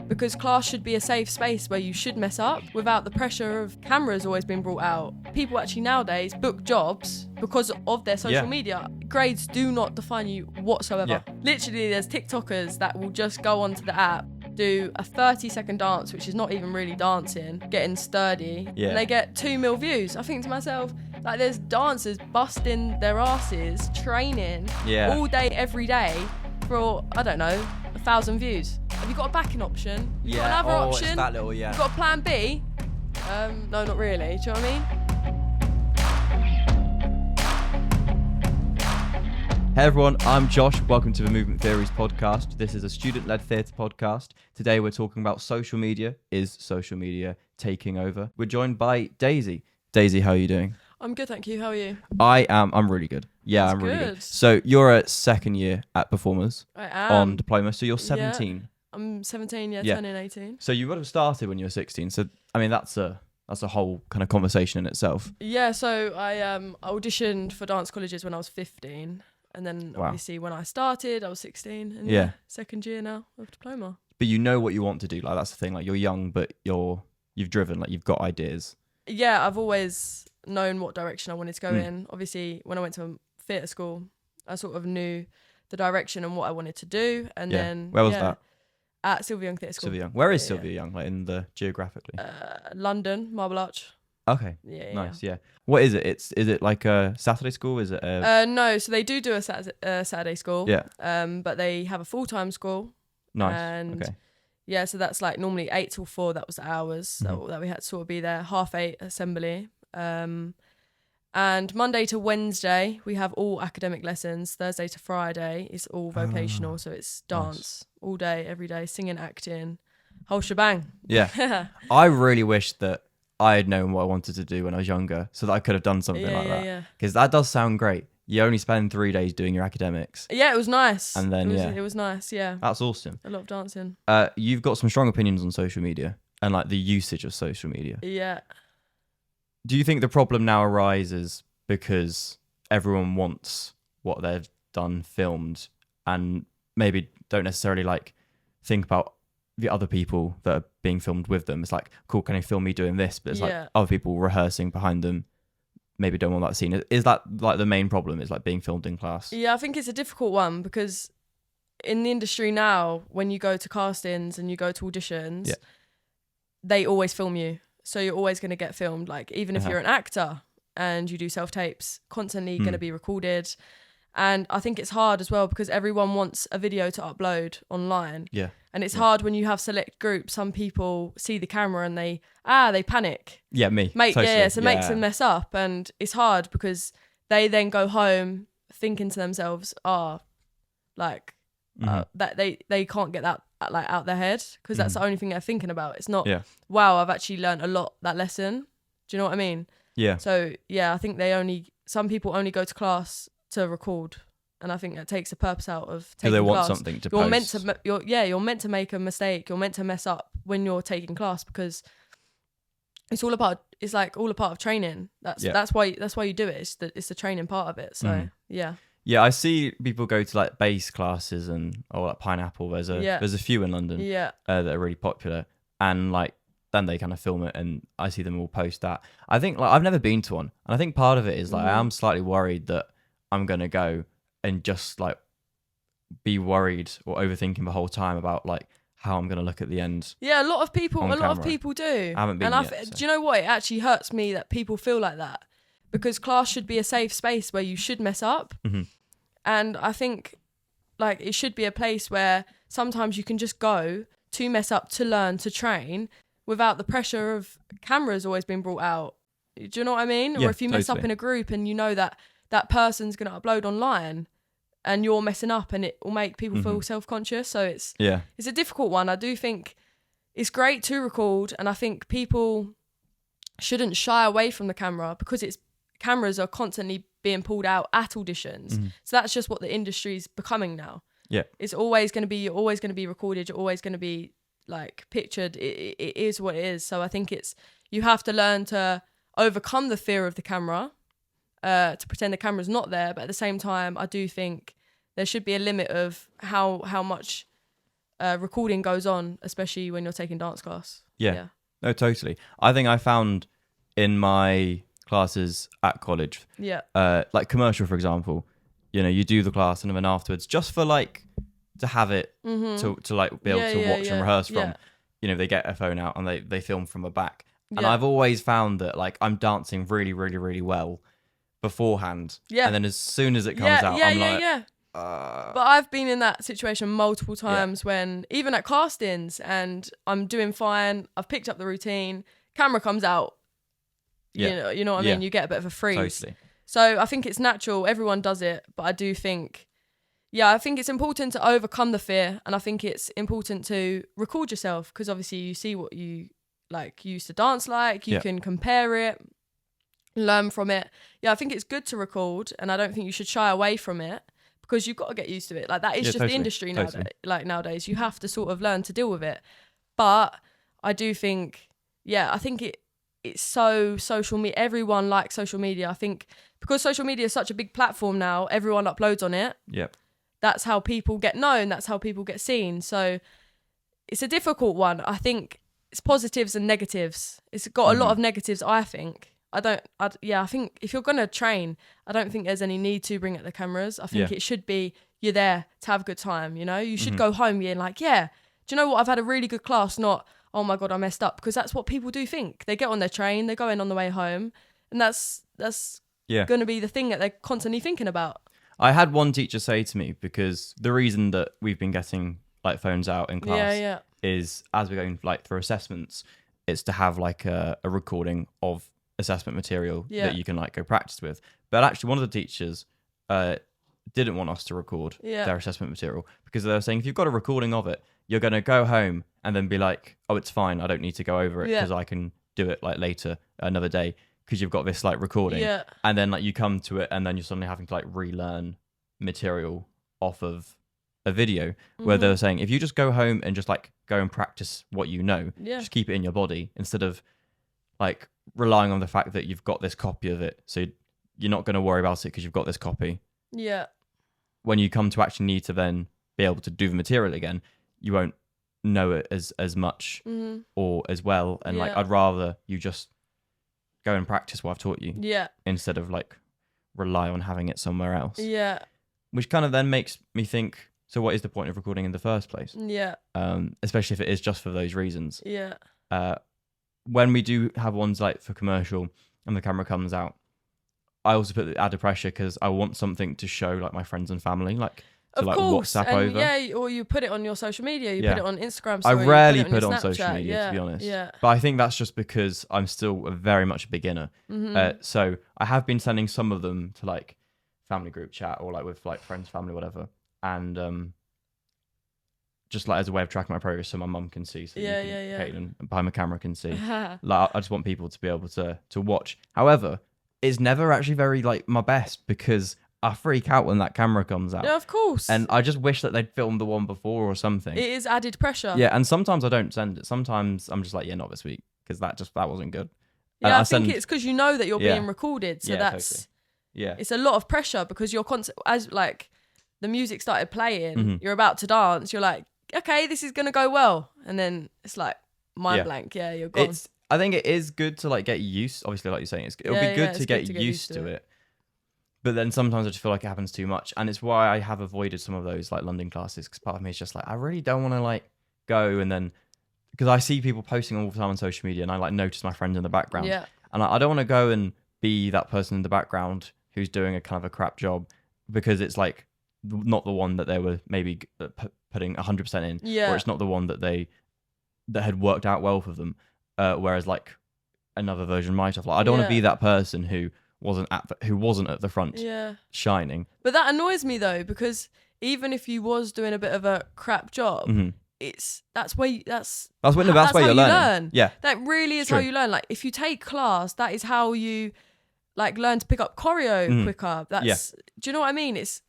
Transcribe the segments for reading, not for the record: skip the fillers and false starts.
because class should be a safe space where you should mess up without the pressure of cameras always being brought out. People actually nowadays book jobs because of their social media. Grades do not define you whatsoever. Literally, there's TikTokers that will just go onto the app, do a 30-second dance, which is not even really dancing, getting sturdy, and they get 2 million views. I think to myself, like, there's dancers busting their asses, training all day, every day for, I don't know, 1,000 views. Have you got a backing option? You've got another option? It's that little, You've got a plan B? No, not really. Do you know what I mean? Hey everyone, I'm Josh. Welcome to the Movement Theories podcast. This is a student-led theatre podcast. Today we're talking about social media. Is social media taking over? We're joined by Daisy. Daisy, how are you doing? I'm good, thank you. How are you? I'm really good. Yeah, I'm really good. So you're a second year at Performers. I am. On diploma. So you're 17. Yeah. I'm 17, turning 18. So you would have started when you were 16. So, I mean, that's a whole kind of conversation in itself. Yeah, so I auditioned for dance colleges when I was 15. And then obviously when I started, I was 16. And second year now of diploma. But you know what you want to do. Like, that's the thing. Like, you're young, but you've driven. Like, you've got ideas. Yeah, I've always known what direction I wanted to go in. Obviously, when I went to theatre school, I sort of knew the direction and what I wanted to do. And then where was that? At Sylvia Young Theatre School. Sylvia Young. Where is Sylvia Young? Like, in the geographically? London, Marble Arch. Okay. Nice. Yeah. What is it? Is it like a Saturday school? Is it no, so they do a Saturday school. Yeah. But they have a full-time school. Nice. And okay. Yeah, so that's like normally 8 till 4. That was the hours that we had to sort of be there. 8:30 assembly. And Monday to Wednesday, we have all academic lessons. Thursday to Friday is all vocational. So it's dance all day, every day, singing, acting, whole shebang. Yeah. I really wish that I had known what I wanted to do when I was younger so that I could have done something like that. Yeah. Because that does sound great. You only spend 3 days doing your academics. Yeah, it was nice. And then, it was nice, yeah. That's awesome. A lot of dancing. You've got some strong opinions on social media and like the usage of social media. Yeah. Do you think the problem now arises because everyone wants what they've done filmed and maybe don't necessarily like think about the other people that are being filmed with them? It's like, cool, can they film me doing this? But it's like other people rehearsing behind them maybe don't want that scene. Is that like the main problem? Is like being filmed in class? Yeah, I think it's a difficult one because in the industry now, when you go to castings and you go to auditions, they always film you. So you're always going to get filmed. Like, even if you're an actor and you do self-tapes, constantly going to be recorded. And I think it's hard as well because everyone wants a video to upload online. Yeah. And it's hard when you have select groups. Some people see the camera and they panic. Yeah, me. Totally. So it makes them mess up. And it's hard because they then go home thinking to themselves, that they can't get that like out their head because that's the only thing they're thinking about. It's not, wow, I've actually learned a lot that lesson. Do you know what I mean? Yeah. So yeah, I think some people only go to class to record, and I think that takes the purpose out of taking class. They want something to post. You're meant to make a mistake. You're meant to mess up when you're taking class because it's all a part of training. That's why you do it. It's the training part of it. So yeah. Yeah, I see people go to like bass classes and like Pineapple. There's a few in London that are really popular, and like then they kind of film it, and I see them all post that. I think like I've never been to one, and I think part of it is like I am slightly worried that I'm gonna go and just like be worried or overthinking the whole time about like how I'm gonna look at the end. Yeah, a lot of people do. I haven't been yet. Do you know what? It actually hurts me that people feel like that because class should be a safe space where you should mess up. Mm-hmm. And I think like it should be a place where sometimes you can just go to mess up, to learn, to train without the pressure of cameras always being brought out. Do you know what I mean? Yeah, or if you mess up in a group and you know that person's going to upload online and you're messing up and it will make people feel self-conscious. So it's a difficult one. I do think it's great to record, and I think people shouldn't shy away from the camera because cameras are constantly being pulled out at auditions. So that's just what the industry's becoming now. Yeah. It's always going to be, you're always going to be recorded. You're always going to be like pictured. It is what it is. So I think you have to learn to overcome the fear of the camera, to pretend the camera's not there. But at the same time, I do think there should be a limit of how much recording goes on, especially when you're taking dance class. Yeah. No, totally. I think I found in my classes at college, like commercial, for example, you know, you do the class and then afterwards, just for like to have it to like be able to watch and rehearse from, you know, they get a phone out and they film from the back. And I've always found that like I'm dancing really, really, really well beforehand. Yeah. And then as soon as it comes out, I'm like... But I've been in that situation multiple times when, even at castings, and I'm doing fine, I've picked up the routine, camera comes out, you know what I mean? You get a bit of a freeze. Totally. So I think it's natural, everyone does it, but I do think, I think it's important to overcome the fear, and I think it's important to record yourself, because obviously you see what you used to dance like, you can compare it, learn from it. I think it's good to record, and I don't think you should shy away from it, because you've got to get used to it. Like, that is just the industry nowadays. You have to sort of learn to deal with it. But I do think, I think it's so social media. Everyone likes social media. I think because social media is such a big platform now, everyone uploads on it. Yep. That's how people get known. That's how people get seen. So it's a difficult one. I think it's positives and negatives. It's got a lot of negatives, I think. I think if you're going to train, I don't think there's any need to bring out the cameras. I think it should be, you're there to have a good time, you know? You should go home being like, do you know what? I've had a really good class, not, oh my God, I messed up. Because that's what people do think. They get on their train, they're going on the way home. And that's going to be the thing that they're constantly thinking about. I had one teacher say to me, because the reason that we've been getting like phones out in class is as we're going like through assessments, it's to have like a recording of assessment material that you can like go practice with. But actually one of the teachers didn't want us to record their assessment material, because they were saying if you've got a recording of it, you're going to go home and then be like, oh, it's fine, I don't need to go over it because I can do it like later another day, because you've got this like recording. And then like you come to it and then you're suddenly having to like relearn material off of a video, where they were saying if you just go home and just like go and practice what you know, just keep it in your body instead of like relying on the fact that you've got this copy of it, so you're not going to worry about it because you've got this copy. When you come to actually need to then be able to do the material again, you won't know it as much or as well, and like I'd rather you just go and practice what I've taught you instead of like rely on having it somewhere else, which kind of then makes me think, so what is the point of recording in the first place? Especially if it is just for those reasons. When we do have ones like for commercial and the camera comes out, I also put the added pressure because I want something to show like my friends and family, like to like WhatsApp over. Yeah, or you put it on your social media, you put it on Instagram story, I rarely put it on social media, to be honest. But I think that's just because I'm still very much a beginner. So I have been sending some of them to like family group chat or like with like friends, family, whatever. And just like as a way of tracking my progress, so my mum can see, so Kaitlin behind my camera can see. Like I just want people to be able to watch. However, it's never actually very like my best, because I freak out when that camera comes out. Yeah, of course. And I just wish that they'd filmed the one before or something. It is added pressure. Yeah, and sometimes I don't send it. Sometimes I'm just like, not this week, because that wasn't good. Yeah, and I think it's because you know that you're being recorded, so that's totally. It's a lot of pressure, because you're as like the music started playing, you're about to dance, you're like, okay, this is gonna go well, and then it's like mind blank. You're gone. I think it is good to like get used. Obviously, like you're saying, it'll be good to get used to it. But then sometimes I just feel like it happens too much, and it's why I have avoided some of those like London classes, because part of me is just like, I really don't want to like go, and then because I see people posting all the time on social media, and I like notice my friends in the background, and I don't want to go and be that person in the background who's doing a kind of a crap job, because it's like not the one that they were maybe putting 100% in, or it's not the one that had worked out well for them, whereas like another version might have. Like I don't want to be that person who wasn't at the front shining. But that annoys me though, because even if you was doing a bit of a crap job, that's how you learn. Yeah, that really is how you learn. Like if you take class, that is how you like learn to pick up choreo quicker. That's do you know what I mean? It's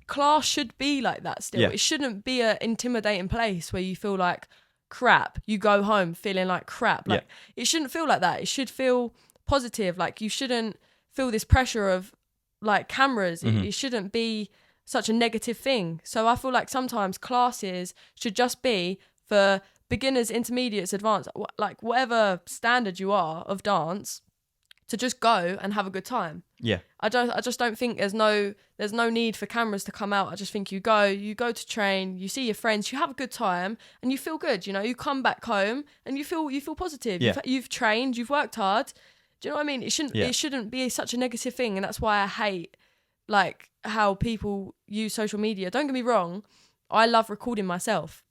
class should be like that still. It shouldn't be an intimidating place where you feel like crap. You go home feeling like crap. Like it shouldn't feel like that. It should feel positive. Like you shouldn't feel this pressure of like cameras. It shouldn't be such a negative thing. So I feel like sometimes classes should just be for beginners, intermediates, advanced, like whatever standard you are of dance, to just go and have a good time. Yeah. I just don't think there's no need for cameras to come out. I just think you go to train, you see your friends, you have a good time, and you feel good. You know, you come back home and you feel positive. Yeah. You've trained, you've worked hard. Do you know what I mean? It shouldn't be such a negative thing, and that's why I hate like how people use social media. Don't get me wrong, I love recording myself,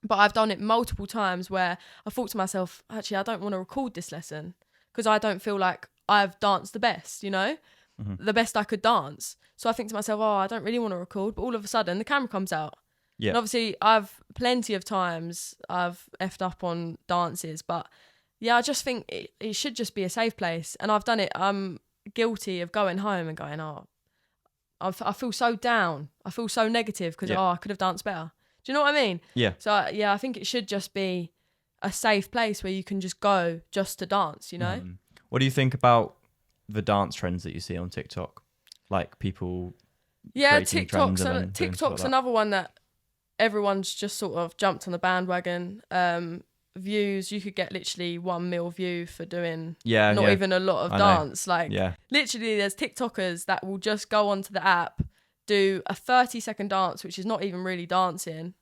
but I've done it multiple times where I thought to myself, actually, I don't want to record this lesson because I don't feel like I've danced the best, you know, the best I could dance. So I think to myself, oh, I don't really want to record, but all of a sudden the camera comes out. Yeah. And obviously I've plenty of times I've effed up on dances, but yeah, I just think it should just be a safe place. And I've done it. I'm guilty of going home and going, oh, I feel so down. I feel so negative because, I could have danced better. Do you know what I mean? Yeah. So I think it should just be a safe place where you can just go just to dance, you know? What do you think about the dance trends that you see on TikTok? Like people TikTok's another one that everyone's just sort of jumped on the bandwagon. Views, you could get literally 1 mil view for doing not even a lot of dance. Like literally there's TikTokers that will just go onto the app, do a 30-second dance, which is not even really dancing,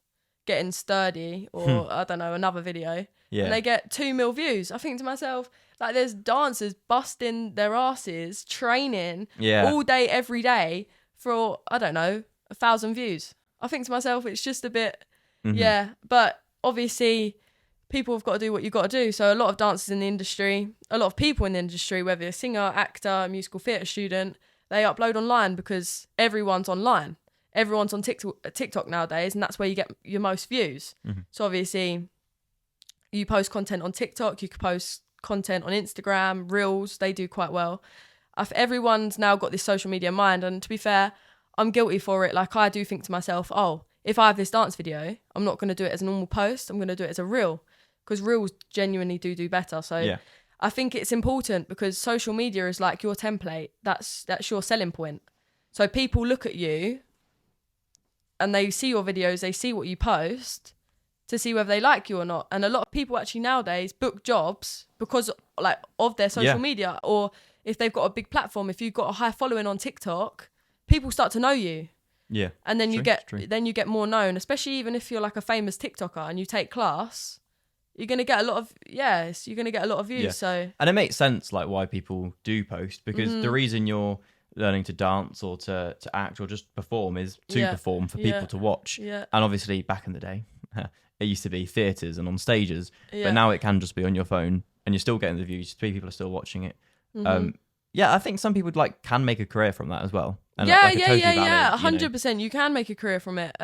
getting sturdy, or I don't know, another video, and they get 2 mil views. I think to myself, like, there's dancers busting their asses training all day every day for, I don't know, 1,000 views. I think to myself, it's just a bit but obviously people have got to do what you've got to do. So a lot of dancers in the industry, a lot of people in the industry, whether you're a singer, actor, musical theatre student, they upload online because everyone's online. Everyone's on TikTok nowadays, and that's where you get your most views. So obviously you post content on TikTok, you could post content on Instagram, Reels, they do quite well. Everyone's now got this social media mind, and to be fair, I'm guilty for it. Like, I do think to myself, oh, if I have this dance video, I'm not going to do it as a normal post, I'm going to do it as a reel, because reels genuinely do better. So I think it's important because social media is like your template. That's your selling point. So people look at you and they see your videos, they see what you post to see whether they like you or not. And a lot of people actually nowadays book jobs because like of their social media, or if they've got a big platform, if you've got a high following on TikTok, people start to know you. Yeah. And then you get more known, especially even if you're like a famous TikToker and you take class, you're going to get a lot of views. Yeah. So, and it makes sense like why people do post, because the reason you're learning to dance or to act or just perform is to perform for people to watch. Yeah. And obviously back in the day, it used to be theatres and on stages, but now it can just be on your phone and you're still getting the views. People are still watching it. I think some people can make a career from that as well. And 100%. You can make a career from it.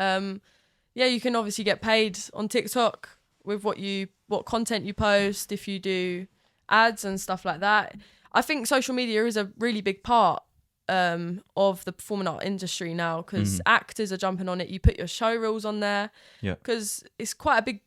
You can obviously get paid on TikTok with what content you post, if you do ads and stuff like that. I think social media is a really big part of the performing art industry now, because actors are jumping on it. You put your show reels on there, because it's quite a big,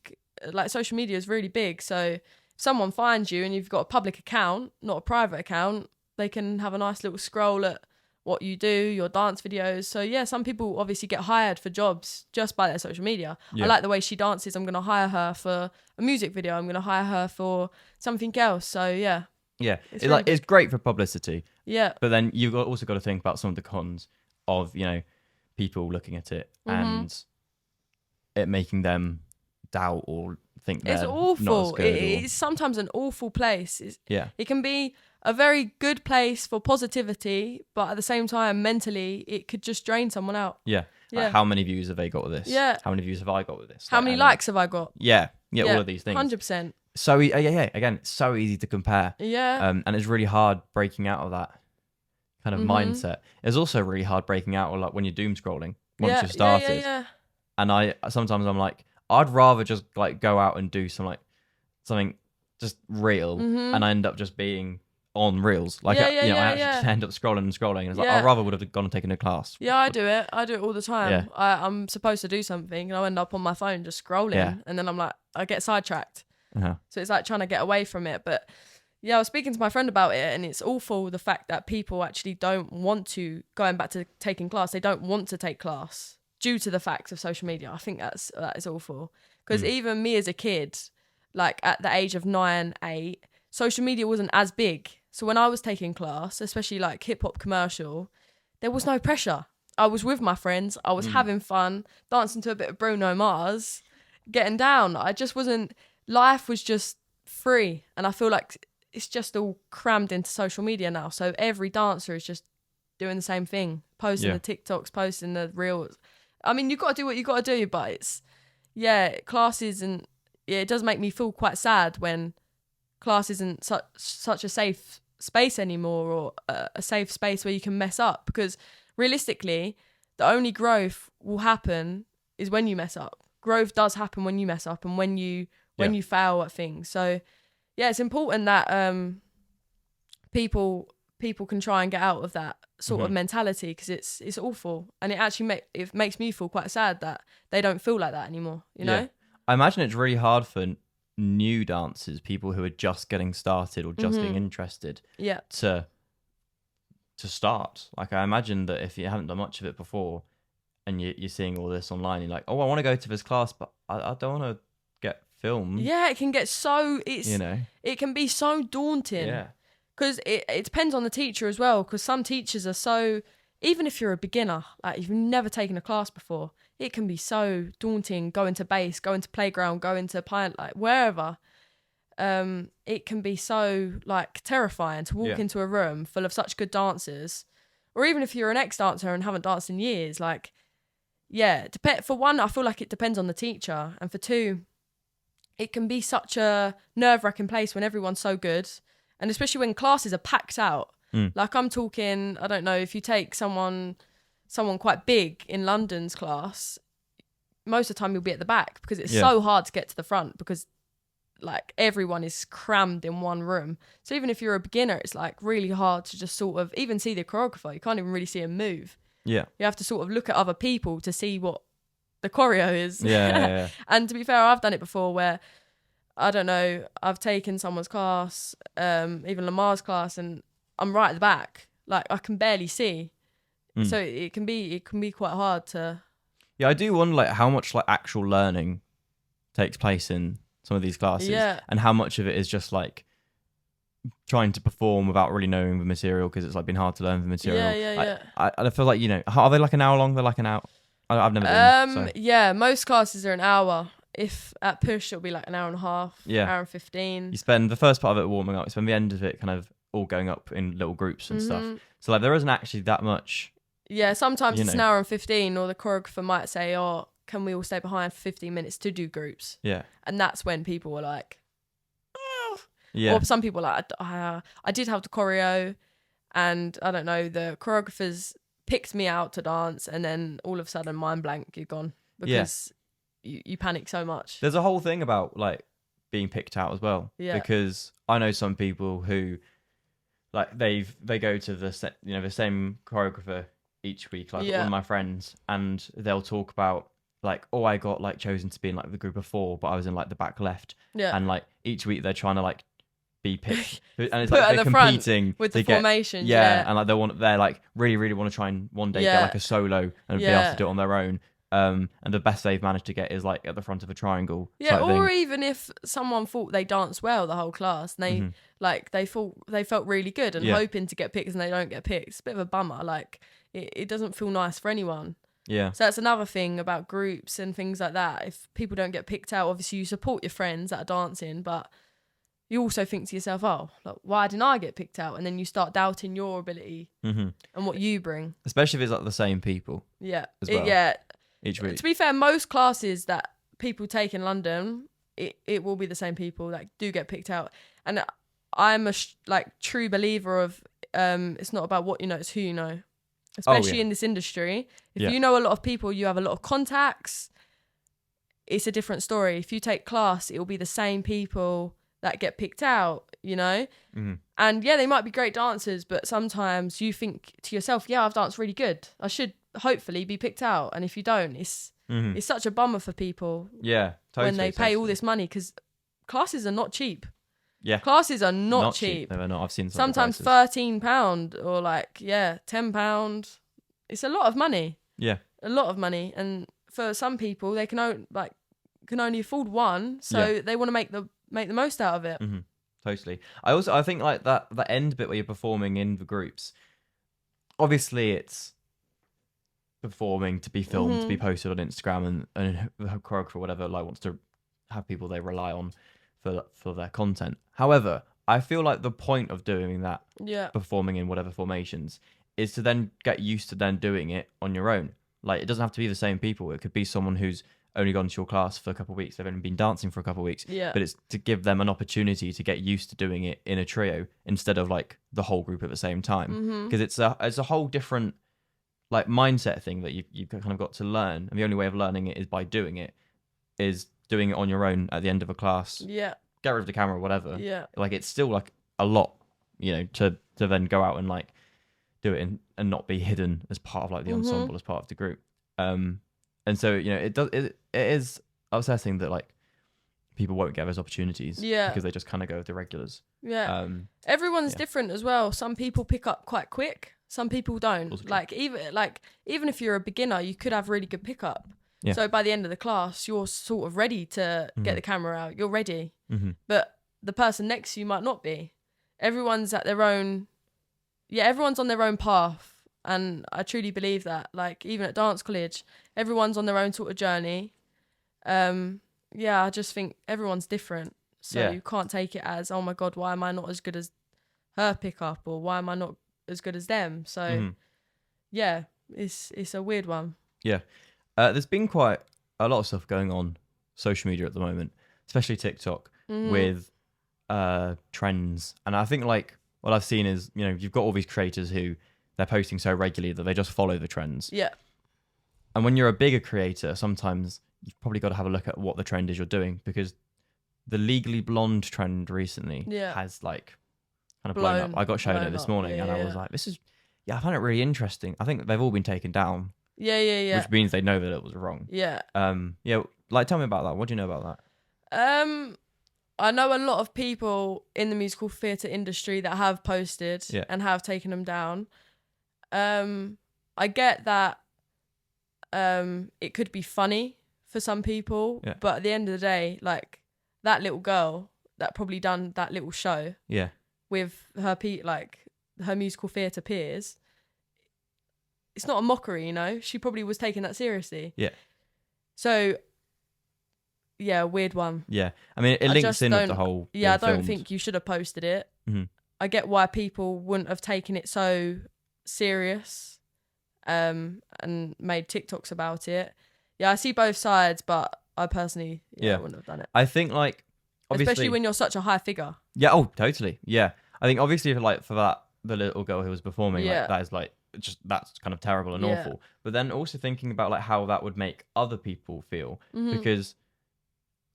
like, social media is really big. So if someone finds you and you've got a public account, not a private account, they can have a nice little scroll at what you do, your dance videos. So some people obviously get hired for jobs just by their social media. I like the way she dances, I'm going to hire her for a music video, I'm going to hire her for something else. So it's great for publicity. But then you've also got to think about some of the cons of, people looking at it and it making them doubt or think they're it's awful. Not as good, it's sometimes an awful place. It can be a very good place for positivity, but at the same time, mentally, it could just drain someone out. Like, how many views have they got with this? How many views have I got with this? How many likes have I got? All of these things. 100%. So again, it's so easy to compare. And it's really hard breaking out of that kind of mindset. It's also really hard breaking out of, like, when you're doom scrolling once you've started. And I'm like, I'd rather just like go out and do something just real, and I end up just being on reels. Like, I just end up scrolling and it's like, I rather would have gone and taken a class. I do it all the time. I'm supposed to do something and I end up on my phone just scrolling, and then I'm like, I get sidetracked. So it's like trying to get away from it. But Yeah, I was speaking to my friend about it, and it's awful the fact that people actually don't want to, going back to taking class, they don't want to take class due to the fact of social media. I think that is awful. Because even me as a kid, like at the age of 9, 8, social media wasn't as big. So when I was taking class, especially like hip hop commercial, there was no pressure. I was with my friends. I was having fun, dancing to a bit of Bruno Mars, getting down. Life was just free. And I feel like it's just all crammed into social media now. So every dancer is just doing the same thing, posting the TikToks, posting the reels. I mean, you got to do what you got to do, but it's, classes, and it does make me feel quite sad when class isn't such a safe space anymore, or a safe space where you can mess up, because realistically, the only growth will happen is when you mess up. Growth does happen when you mess up and when you fail at things. So yeah, it's important that people can try and get out of that sort of mentality, because it's awful, and it actually it makes me feel quite sad that they don't feel like that anymore, you know? I imagine it's really hard for new dancers, people who are just getting started or just getting interested, to start. Like, I imagine that if you haven't done much of it before and you're seeing all this online, you're like, oh, I want to go to this class, but I don't want to get filmed. Yeah, it can get so, it can be so daunting. Yeah. Because it depends on the teacher as well, because some teachers are so, even if you're a beginner, like you've never taken a class before, it can be so daunting going to base, going to playground, going to like wherever. It can be so like terrifying to walk into a room full of such good dancers, or even if you're an ex-dancer and haven't danced in years, like, for one, I feel like it depends on the teacher, and for two, it can be such a nerve-wracking place when everyone's so good, and especially when classes are packed out. Like, I'm talking, I don't know, if you take someone quite big in London's class, most of the time you'll be at the back, because it's so hard to get to the front, because like everyone is crammed in one room. So even if you're a beginner, it's like really hard to just sort of even see the choreographer. You can't even really see him move. Yeah. You have to sort of look at other people to see what the choreo is. Yeah. And to be fair, I've done it before where, I don't know, I've taken someone's class, even Lamar's class, and I'm right at the back. Like, I can barely see. So it can be quite hard to... Yeah, I do wonder like how much like actual learning takes place in some of these classes, and how much of it is just like trying to perform without really knowing the material, because it's like been hard to learn the material. I feel like, are they like an hour long? They're like an hour. I've never been. So. Yeah, most classes are an hour. If at push, it'll be like an hour and a half, hour and 15. You spend the first part of it warming up. You spend the end of it kind of all going up in little groups and stuff. So like there isn't actually that much. Yeah, sometimes it's an hour and 15, or the choreographer might say, oh, can we all stay behind for 15 minutes to do groups? Yeah. And that's when people were like, oh. Yeah. Or some people are like, I did have the choreo, and I don't know, the choreographers picked me out to dance, and then all of a sudden, mind blank, you're gone. Because you panic so much. There's a whole thing about like being picked out as well. Yeah. Because I know some people who like they go to the same choreographer each week, like one of my friends, and they'll talk about like, oh, I got like chosen to be in like the group of 4, but I was in like the back left. Yeah. And like each week they're trying to like be picked, and it's like they're competing with the formation. And like they're like really want to try and one day get like a solo and be able to do it on their own. And the best they've managed to get is like at the front of a triangle. Yeah, or even if someone thought they danced well the whole class, and they like they felt really good and hoping to get picked, and they don't get picked. It's a bit of a bummer. Like it doesn't feel nice for anyone. Yeah. So that's another thing about groups and things like that. If people don't get picked out, obviously you support your friends that are dancing, but you also think to yourself, oh, like, why didn't I get picked out? And then you start doubting your ability and what you bring. Especially if it's like the same people. Yeah. As well. Each week. To be fair, most classes that people take in London, it will be the same people that do get picked out. And I'm a true believer of it's not about what you know, it's who you know. Especially in this industry. If you know a lot of people, you have a lot of contacts, it's a different story. If you take class, it will be the same people that get picked out, you know? And they might be great dancers, but sometimes you think to yourself, I've danced really good. I should hopefully be picked out. And if you don't, it's such a bummer for people. Yeah, totally. When they pay all this money, because classes are not cheap. Yeah. Classes are not cheap. They're not. I've seen sometimes £13 or like, £10. It's a lot of money. Yeah. A lot of money. And for some people, they can only afford one. So they want to make the most out of it. Mm-hmm. Totally. I think like that end bit where you're performing in the groups, obviously it's performing to be filmed, to be posted on Instagram, and the choreographer or whatever like wants to have people they rely on for their content. However, I feel like the point of doing that, performing in whatever formations, is to then get used to then doing it on your own. Like, it doesn't have to be the same people. It could be someone who's only gone to your class for a couple of weeks. They've only been dancing for a couple of weeks. Yeah. But it's to give them an opportunity to get used to doing it in a trio instead of like the whole group at the same time. Because it's a whole different like mindset thing that you've kind of got to learn. And the only way of learning it is by doing it, is doing it on your own at the end of a class. Yeah. Get rid of the camera or whatever. Yeah. Like, it's still like a lot, to then go out and like do it and not be hidden as part of like the ensemble, as part of the group. And so, it is upsetting that like people won't get those opportunities because they just kind of go with the regulars. Yeah. Everyone's different as well. Some people pick up quite quick. Some people don't. Like even if you're a beginner, you could have really good pickup. Yeah. So by the end of the class, you're sort of ready to get the camera out. You're ready. But the person next to you might not be. Everyone's at their own. Yeah, everyone's on their own path. And I truly believe that. Like, even at dance college, everyone's on their own sort of journey. I just think everyone's different. So you can't take it as, oh my God, why am I not as good as her pickup? Or why am I not as good as them? So, it's a weird one. Yeah. There's been quite a lot of stuff going on social media at the moment, especially TikTok, with trends. And I think like what I've seen is, you've got all these creators who they're posting so regularly that they just follow the trends. Yeah. And when you're a bigger creator, sometimes you've probably got to have a look at what the trend is you're doing, because the Legally Blonde trend recently has like kind of blown up. I got shown it this morning and I was like, I find it really interesting. I think they've all been taken down. Yeah. Which means they know that it was wrong. Yeah. Like, tell me about that. What do you know about that? I know a lot of people in the musical theatre industry that have posted and have taken them down. I get that it could be funny for some people, but at the end of the day, like, that little girl that probably done that little show with her her musical theatre peers, it's not a mockery, she probably was taking that seriously. So weird one. I mean, it links in with the whole I don't think you should have posted it. I get why people wouldn't have taken it so serious and made TikToks about it. I see both sides, but I personally wouldn't have done it. I think like, obviously, especially when you're such a high figure. Totally. I think obviously for that, the little girl who was performing, like, that is like, that's kind of terrible and awful. But then also thinking about like how that would make other people feel, because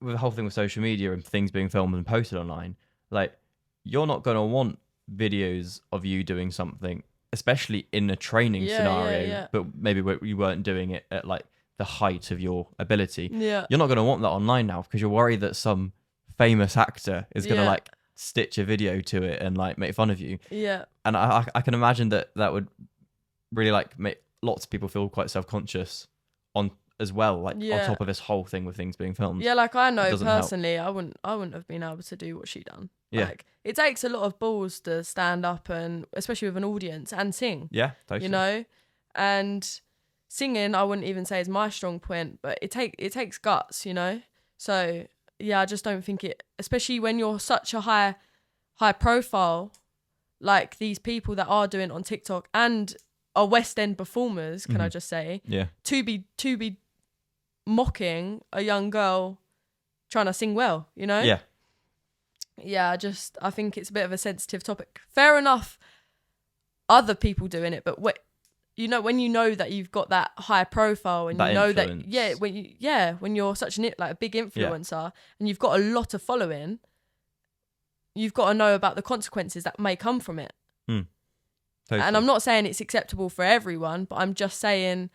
with the whole thing with social media and things being filmed and posted online, like, you're not going to want videos of you doing something, especially in a training scenario, but maybe you weren't doing it at like the height of your ability. You're not going to want that online now, because you're worried that some famous actor is going to like stitch a video to it and like make fun of you. And I can imagine that would really like make lots of people feel quite self-conscious on as well, like on top of this whole thing with things being filmed. Like, I know personally I wouldn't have been able to do what she done. Like, it takes a lot of balls to stand up, and especially with an audience, and sing. Totally. And singing, I wouldn't even say is my strong point, but it takes guts, So I just don't think it, especially when you're such a high profile, like these people that are doing it on TikTok and are West End performers, can I just say? To be mocking a young girl trying to sing well, I think it's a bit of a sensitive topic. Fair enough, other people doing it, but when you know that you've got that high profile, and that you know influence. When you're such a big influencer and you've got a lot of following, you've got to know about the consequences that may come from it. Totally. And I'm not saying it's acceptable for everyone, but I'm just saying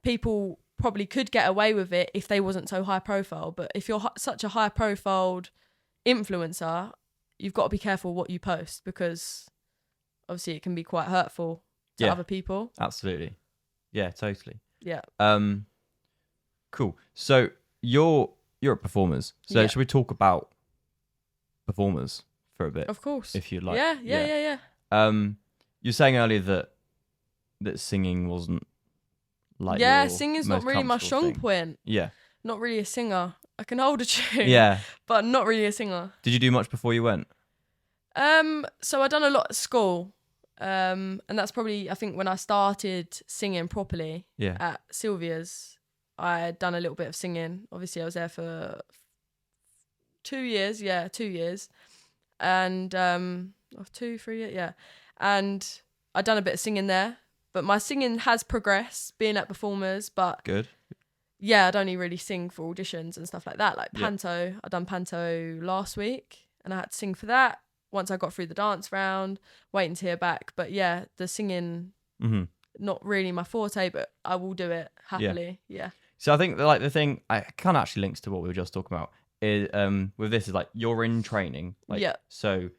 people probably could get away with it if they wasn't so high profile. But if you're such a high profiled influencer, you've got to be careful what you post, because obviously it can be quite hurtful to other people. Absolutely. Yeah, totally. Yeah. Cool. So you're at Performers. So should we talk about Performers for a bit? Of course. If you'd like. Yeah. You're saying earlier that singing wasn't like singing's not really my strong point. Yeah. Not really a singer. I can hold a tune. Yeah. But not really a singer. Did you do much before you went? So I done a lot at school. And that's probably, I think, when I started singing properly at Sylvia's, I had done a little bit of singing. Obviously, I was there for 2 years. Yeah, 2 years. And 2, 3 years, yeah. And I'd done a bit of singing there. But my singing has progressed, being at Performers. But good. Yeah, I'd only really sing for auditions and stuff like that. Like Panto, I done Panto last week, and I had to sing for that. Once I got through the dance round, waiting to hear back. But yeah, the singing, not really my forte, but I will do it happily. Yeah. So I think like the thing, I kind of actually links to what we were just talking about, is with this is like you're in training. Like, so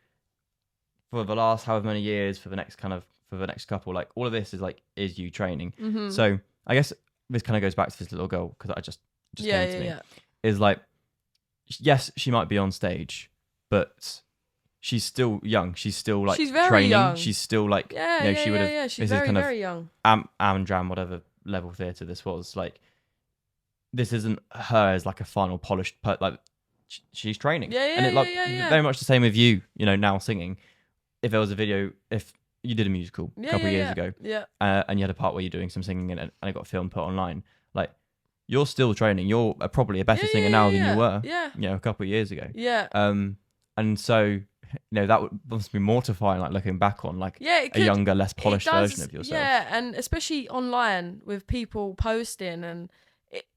for the last however many years, for the next couple, like all of this is you training. Mm-hmm. So I guess this kind of goes back to this little girl, because I just came to me. Is like, yes, she might be on stage, but she's still young. She's still like she's very training. Young. She's still like she would have. Yeah. She's very young. Am Dram, whatever level theatre this was, like this isn't her as like a final polished like she's training. And very much the same with you. You know, now singing. If there was a video, if you did a musical a couple of years ago, and you had a part where you're doing some singing and it got filmed, put online, like you're still training. You're probably a better singer now than you were, a couple of years ago. And so, that must be mortifying, like looking back on like a younger, less polished version of yourself. Yeah, and especially online with people posting, and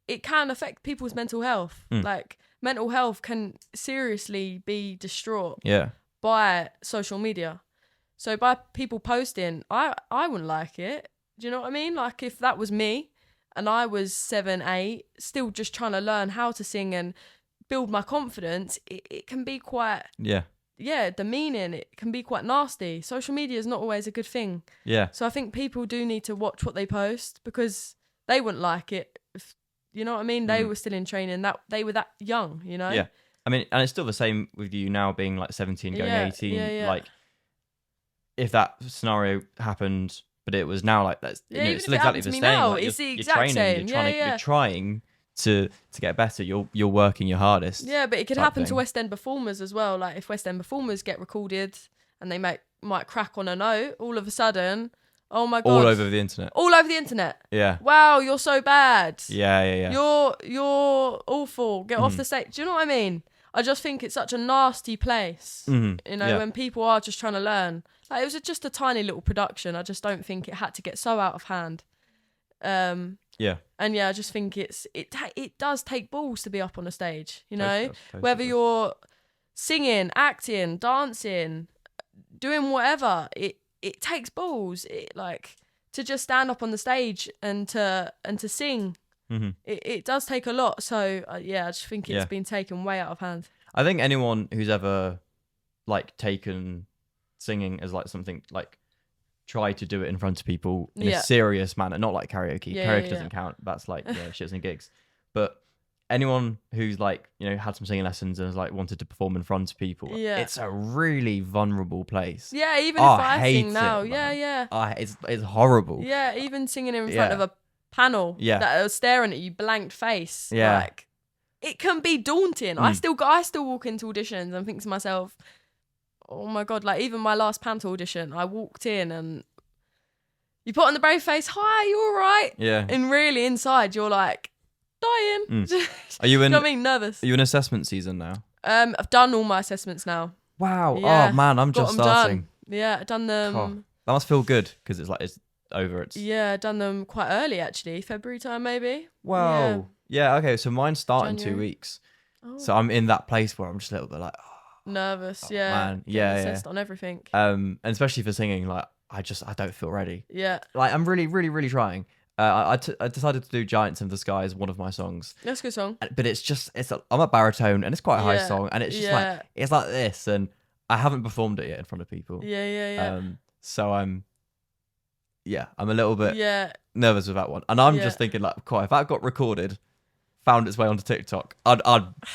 it can affect people's mental health. Like mental health can seriously be distraught by social media. So by people posting, I wouldn't like it. Do you know what I mean? Like if that was me and I was 7, 8, still just trying to learn how to sing and build my confidence, it can be quite demeaning. It can be quite nasty. Social media is not always a good thing. Yeah. So I think people do need to watch what they post, because they wouldn't like it if, you know what I mean? They were still in training, that they were that young, you know? Yeah. I mean, and it's still the same with you now being like 17 going 18. Like if that scenario happened, but it was now like that's it's still exactly the same. Now, like it's the exact same. You're trying to get better. You're working your hardest. Yeah, but it could happen to West End performers as well. Like if West End performers get recorded and they might crack on a note, all of a sudden, oh my god, all over the internet. Yeah. Wow, you're so bad. Yeah. You're awful. Get off the stage. Do you know what I mean? I just think it's such a nasty place. When people are just trying to learn. Like, it was just a tiny little production. I just don't think it had to get so out of hand. And I just think it does take balls to be up on a stage, whether you're singing, acting, dancing, doing whatever, it takes balls. It like to just stand up on the stage and to sing. It does take a lot. So I just think it's been taken way out of hand. I think anyone who's ever like taken singing as like something like try to do it in front of people in a serious manner, not like karaoke. Karaoke doesn't count. That's like shits and gigs. But anyone who's like had some singing lessons and has like wanted to perform in front of people, it's a really vulnerable place. Yeah, even if I sing now, it's horrible. Yeah, even singing in front of a panel that are staring at you blank face. Yeah, like it can be daunting. I still walk into auditions and think to myself, oh my god, like even my last Panto audition, I walked in and you put on the brave face, hi, you all right? Yeah. And really inside you're like dying. Are you in? You know what I mean? Nervous. Are you in assessment season now? I've done all my assessments now. Wow. Yeah. Oh man, I'm just starting. Done. Yeah, I've done them. Oh, that must feel good because it's over. I've done them quite early actually, February time maybe. Wow. Yeah. Okay. So mine start in 2 weeks. Oh. So I'm in that place where I'm just a little bit like nervous. Man. Assessed on everything. And especially for singing, like I don't feel ready. Yeah. Like I'm really, really, really trying. I decided to do Giants in the Sky as one of my songs. That's a good song. But I'm a baritone and it's quite a high song and it's just it's like this and I haven't performed it yet in front of people. Yeah. So I'm a little bit nervous with that one. And I'm just thinking like, cool, if that got recorded, found its way onto TikTok, I'd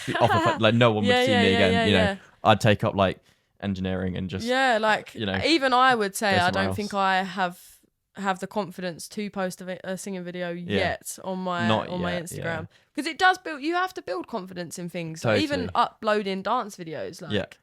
be off like no one would see me again. You know, I'd take up like engineering and just like even I would say I don't else. think I have the confidence to post a singing video yet on my Instagram, because it does build. You have to build confidence in things. Totally. Even uploading dance videos, like.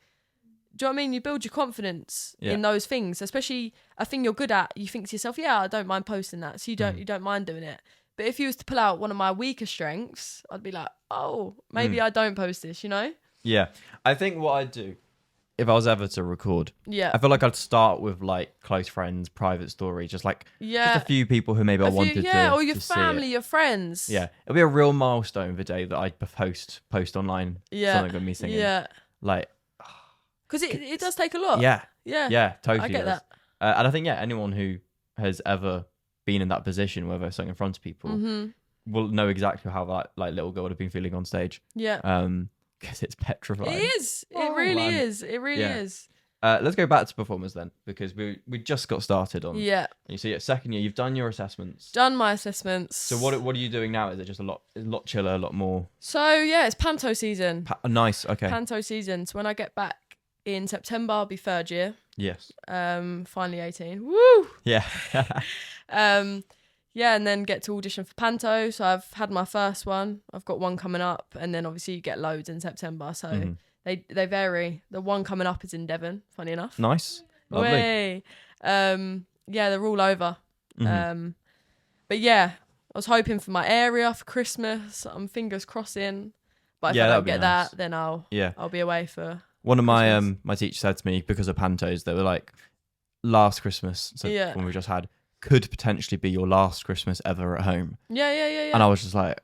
Do you know what I mean? You build your confidence in those things, especially a thing you're good at. You think to yourself, I don't mind posting that. So you don't mind doing it. But if you was to pull out one of my weaker strengths, I'd be like, oh, maybe I don't post this, you know? Yeah. I think what I'd do if I was ever to record, I feel like I'd start with like close friends, private story, just like just a few people who maybe I wanted to or your family, your friends. Yeah. It'll be a real milestone video that I'd post online. Something with me singing. Yeah. Like, because it does take a lot. Yeah, totally. I get that. And I think anyone who has ever been in that position, whether it's in front of people, will know exactly how that like little girl would have been feeling on stage. Yeah. Because it's petrifying. It is. It really is. It really is. Let's go back to performers then, because we just got started on. Yeah. You see, second year, you've done your assessments. Done my assessments. So what are you doing now? Is it just a lot chiller, a lot more? So it's panto season. Nice. Okay. Panto season. So when I get back in September, I'll be third year. Yes. Finally 18. Woo! Yeah. And then get to audition for panto. So I've had my first one. I've got one coming up, and then obviously you get loads in September. So they vary. The one coming up is in Devon, funny enough. Nice. Lovely. Way. They're all over. But I was hoping for my area for Christmas. I'm fingers crossing. But if I don't get that, then I'll be away for one of my my teachers said to me, because of pantos, they were like, last Christmas, so when we just had, could potentially be your last Christmas ever at home. Yeah. And I was just like,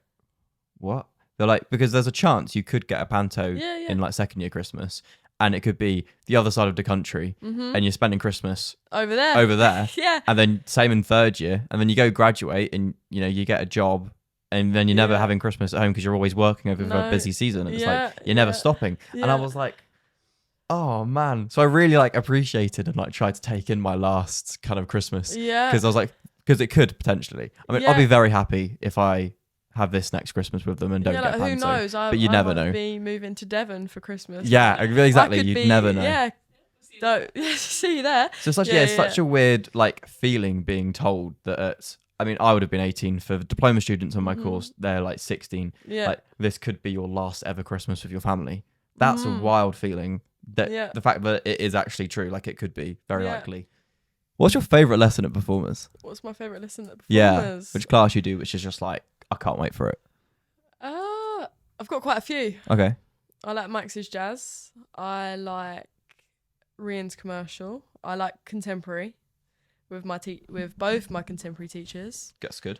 what? They're like, because there's a chance you could get a panto in like second year Christmas, and it could be the other side of the country, and you're spending Christmas over there. Yeah. And then same in third year, and then you go graduate, and you get a job, and then you're never having Christmas at home because you're always working over a busy season. And it's like you're never stopping. Yeah. And I was like, oh man. So I really like appreciated and like tried to take in my last kind of Christmas. Yeah. Because I was like, because it could potentially. I mean, I'll be very happy if I have this next Christmas with them and don't get panto. Who knows? But you never know. Be moving to Devon for Christmas. Yeah, exactly. You'd never know. Yeah. Don't see you there. So it's such a weird like feeling being told that I would have been 18 for diploma students on my course. They're like 16. Yeah. Like this could be your last ever Christmas with your family. That's a wild feeling. That the fact that it is actually true, like it could be very likely. What's your favourite lesson at performers? What's my favourite lesson at performers? Yeah, which class you do, which is just like, I can't wait for it. I've got quite a few. Okay. I like Max's jazz. I like Rian's commercial. I like contemporary with with both my contemporary teachers. That's good.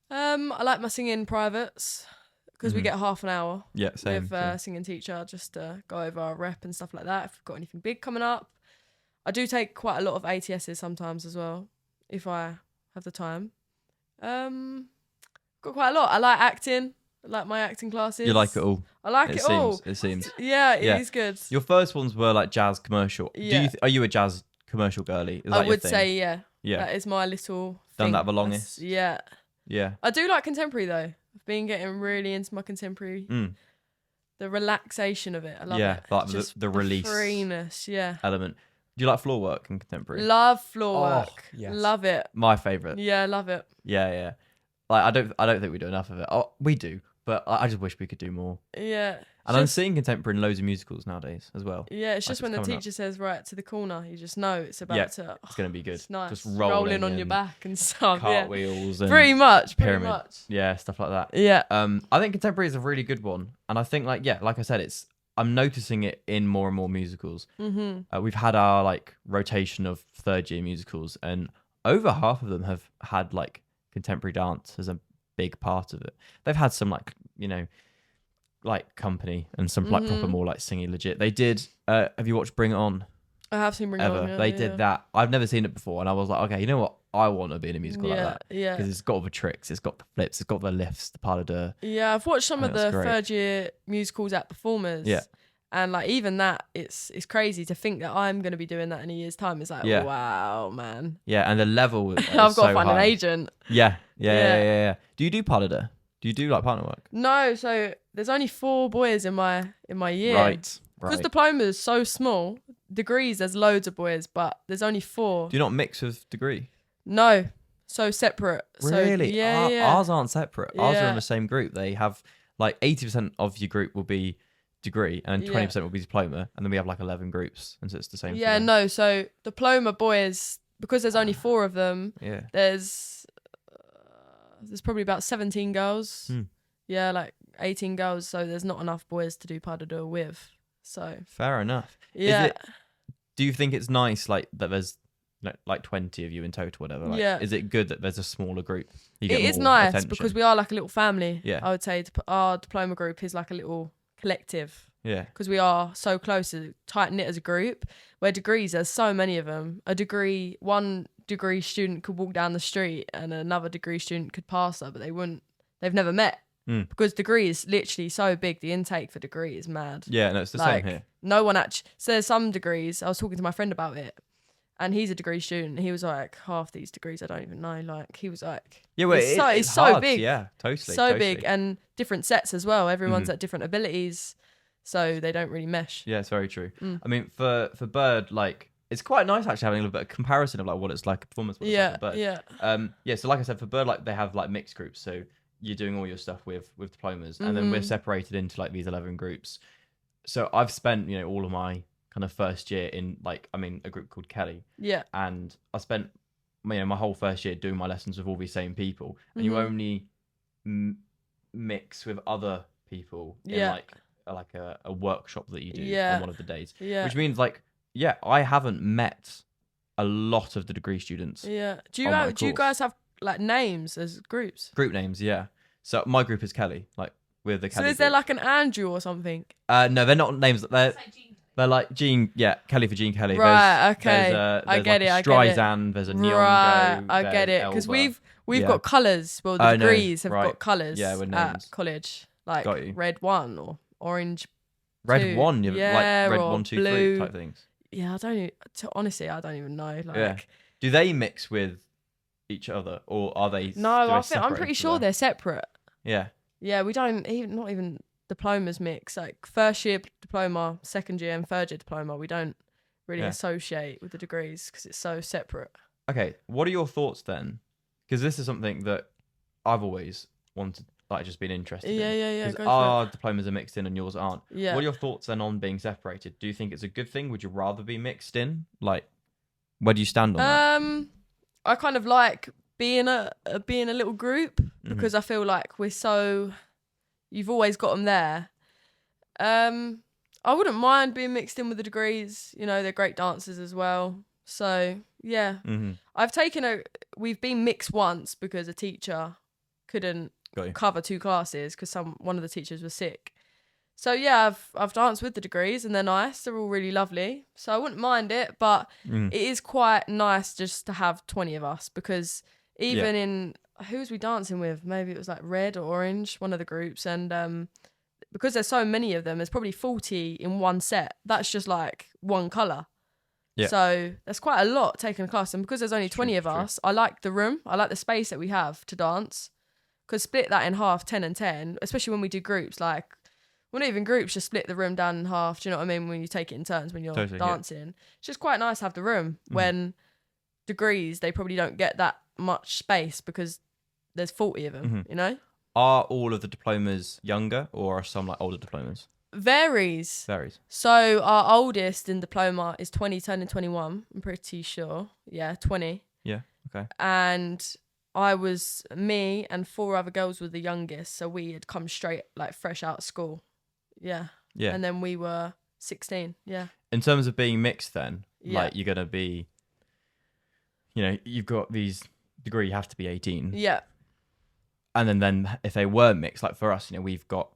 I like my singing privates, because we get half an hour with singing teacher just to go over our rep and stuff like that. If we've got anything big coming up, I do take quite a lot of ATSs sometimes as well, if I have the time. Got quite a lot. I like acting. I like my acting classes. You like it all. I like it all. It seems. Yeah, it is good. Your first ones were like jazz commercial. Yeah. Are you a jazz commercial girly? I would say yeah. That is my little Done thing. that the longest. Yeah. Yeah. I do like contemporary though. I've been getting really into my contemporary. The relaxation of it. I love it. Yeah, like the release. Freeness, element. Do you like floor work in contemporary? Love floor work. Yes. Love it. My favourite. Yeah, love it. Yeah. Like I don't think we do enough of it. Oh, we do, but I just wish we could do more. Yeah. And I'm seeing contemporary in loads of musicals nowadays as well. Yeah, it's just when the teacher says right to the corner, you just know it's about to. It's gonna be good. It's nice. Just rolling on your back and stuff. Cartwheels and pretty much. Yeah, stuff like that. Yeah. I think contemporary is a really good one, and I think like I said, I'm noticing it in more and more musicals. We've had our like rotation of third year musicals, and over half of them have had like contemporary dance as a big part of it. They've had some like like company and some like proper more like singing legit. They did. Have you watched Bring It On? I have seen Bring It On. Yeah, they did that. I've never seen it before, and I was like, okay, you know what? I want to be in a musical like that. Yeah. Because it's got all the tricks, it's got the flips, it's got the lifts, the pas de deux. Yeah, I've watched some of the third year musicals at performers. Yeah. And like even that, it's crazy to think that I'm going to be doing that in a year's time. It's like, wow, man. Yeah, and the level I've got so to find high. an agent. Yeah. Do you do partner? Do you do like partner work? No, so there's only 4 boys in my year. Right. Because diploma's so small, degrees there's loads of boys, but there's only 4. Do you not mix with degree? No, so separate. Really? So, ours aren't separate. Ours are Yeah. in the same group. They have like 80% of your group will be degree and 20% will be diploma, and then we have like 11 groups, and so it's the same. Yeah, no. So diploma boys, because there's only 4 of them. Yeah. There's probably about 17 girls. Yeah, like 18 girls. So there's not enough boys to do pas de deux with. So fair enough. Yeah. Do you think it's nice like that? There's like 20 of you in total, whatever. Like, Yeah. Is it good that there's a smaller group? It is nice attention? because we are like a little family. Yeah. I would say our diploma group is like a little collective. Yeah. Because we are so close, tight knit as a group. Where degrees, there's so many of them. One degree student could walk down the street and another degree student could pass her, but they've never met. Because degree is literally so big. The intake for degree is mad. Yeah, no, it's the like, same here. No one actually. So there's some degrees. I was talking to my friend about it, and he's a degree student. He was like, half these degrees I don't even know. Like he was like, yeah, well, it's so big. Yeah, totally. So big, and different sets as well. Everyone's at different abilities, so they don't really mesh. Yeah, it's very true. I mean, for Bird, like it's quite nice actually having a little bit of comparison of like what it's like a performance. Yeah, like yeah. So like I said, for Bird, like they have like mixed groups. So you're doing all your stuff with diplomas, and then we're separated into like these 11 groups. So I've spent all of my kind of first year in a group called Kelly. Yeah. And I spent my whole first year doing my lessons with all these same people, and you only mix with other people in like a workshop that you do on one of the days. Yeah. Which means I haven't met a lot of the degree students. Yeah. Do you guys have like names as groups? Group names, yeah. So my group is Kelly, like with the Kelly. So is there like an Andrew or something? No, they're not names. They're like Jean, yeah, Kelly for Jean Kelly. Right, okay. I get it. Streisand, there's a neon. Right, I get it. Because we've got colours. Well, the degrees have got colours at college. Like red 1 or orange 2. Red 1, like red 1, 2, 3 type things. Yeah, honestly, I don't even know. Like, do they mix with each other, or are they? No, I'm pretty sure they're separate. Yeah. Yeah, we don't not even diplomas mix. Like first year diploma, second year and third year diploma, we don't really associate with the degrees because it's so separate. Okay, what are your thoughts then? Because this is something that I've always wanted, like just been interested in. Yeah. Because our diplomas are mixed in and yours aren't. Yeah. What are your thoughts then on being separated? Do you think it's a good thing? Would you rather be mixed in? Like, where do you stand on that? I kind of like being a little group because I feel like you've always got them there. I wouldn't mind being mixed in with the degrees. They're great dancers as well. So yeah, we've been mixed once because a teacher couldn't cover 2 classes because one of the teachers was sick. So yeah, I've danced with the degrees and they're nice. They're all really lovely. So I wouldn't mind it, but it is quite nice just to have 20 of us because even in who was we dancing with? Maybe it was like red or orange, one of the groups, and because there's so many of them, there's probably 40 in one set. That's just like one colour. Yeah. So that's quite a lot taking a class, and because there's only 20 of us, I like the room. I like the space that we have to dance. Because split that in half, 10 and 10, especially when we do groups, like. Well, not even groups, just split the room down in half. Do you know what I mean? When you take it in turns when you're dancing. Yeah. It's just quite nice to have the room. When degrees, they probably don't get that much space because there's 40 of them, Are all of the diplomas younger or are some like older diplomas? Varies. So our oldest in diploma is 20, turning 21, I'm pretty sure. Yeah, 20. Yeah, okay. And me and 4 other girls were the youngest. So we had come straight, like fresh out of school. Yeah. And then we were 16. Yeah. In terms of being mixed then, like you're going to be, you've got these degree, you have to be 18. Yeah. And then if they were mixed, like for us, we've got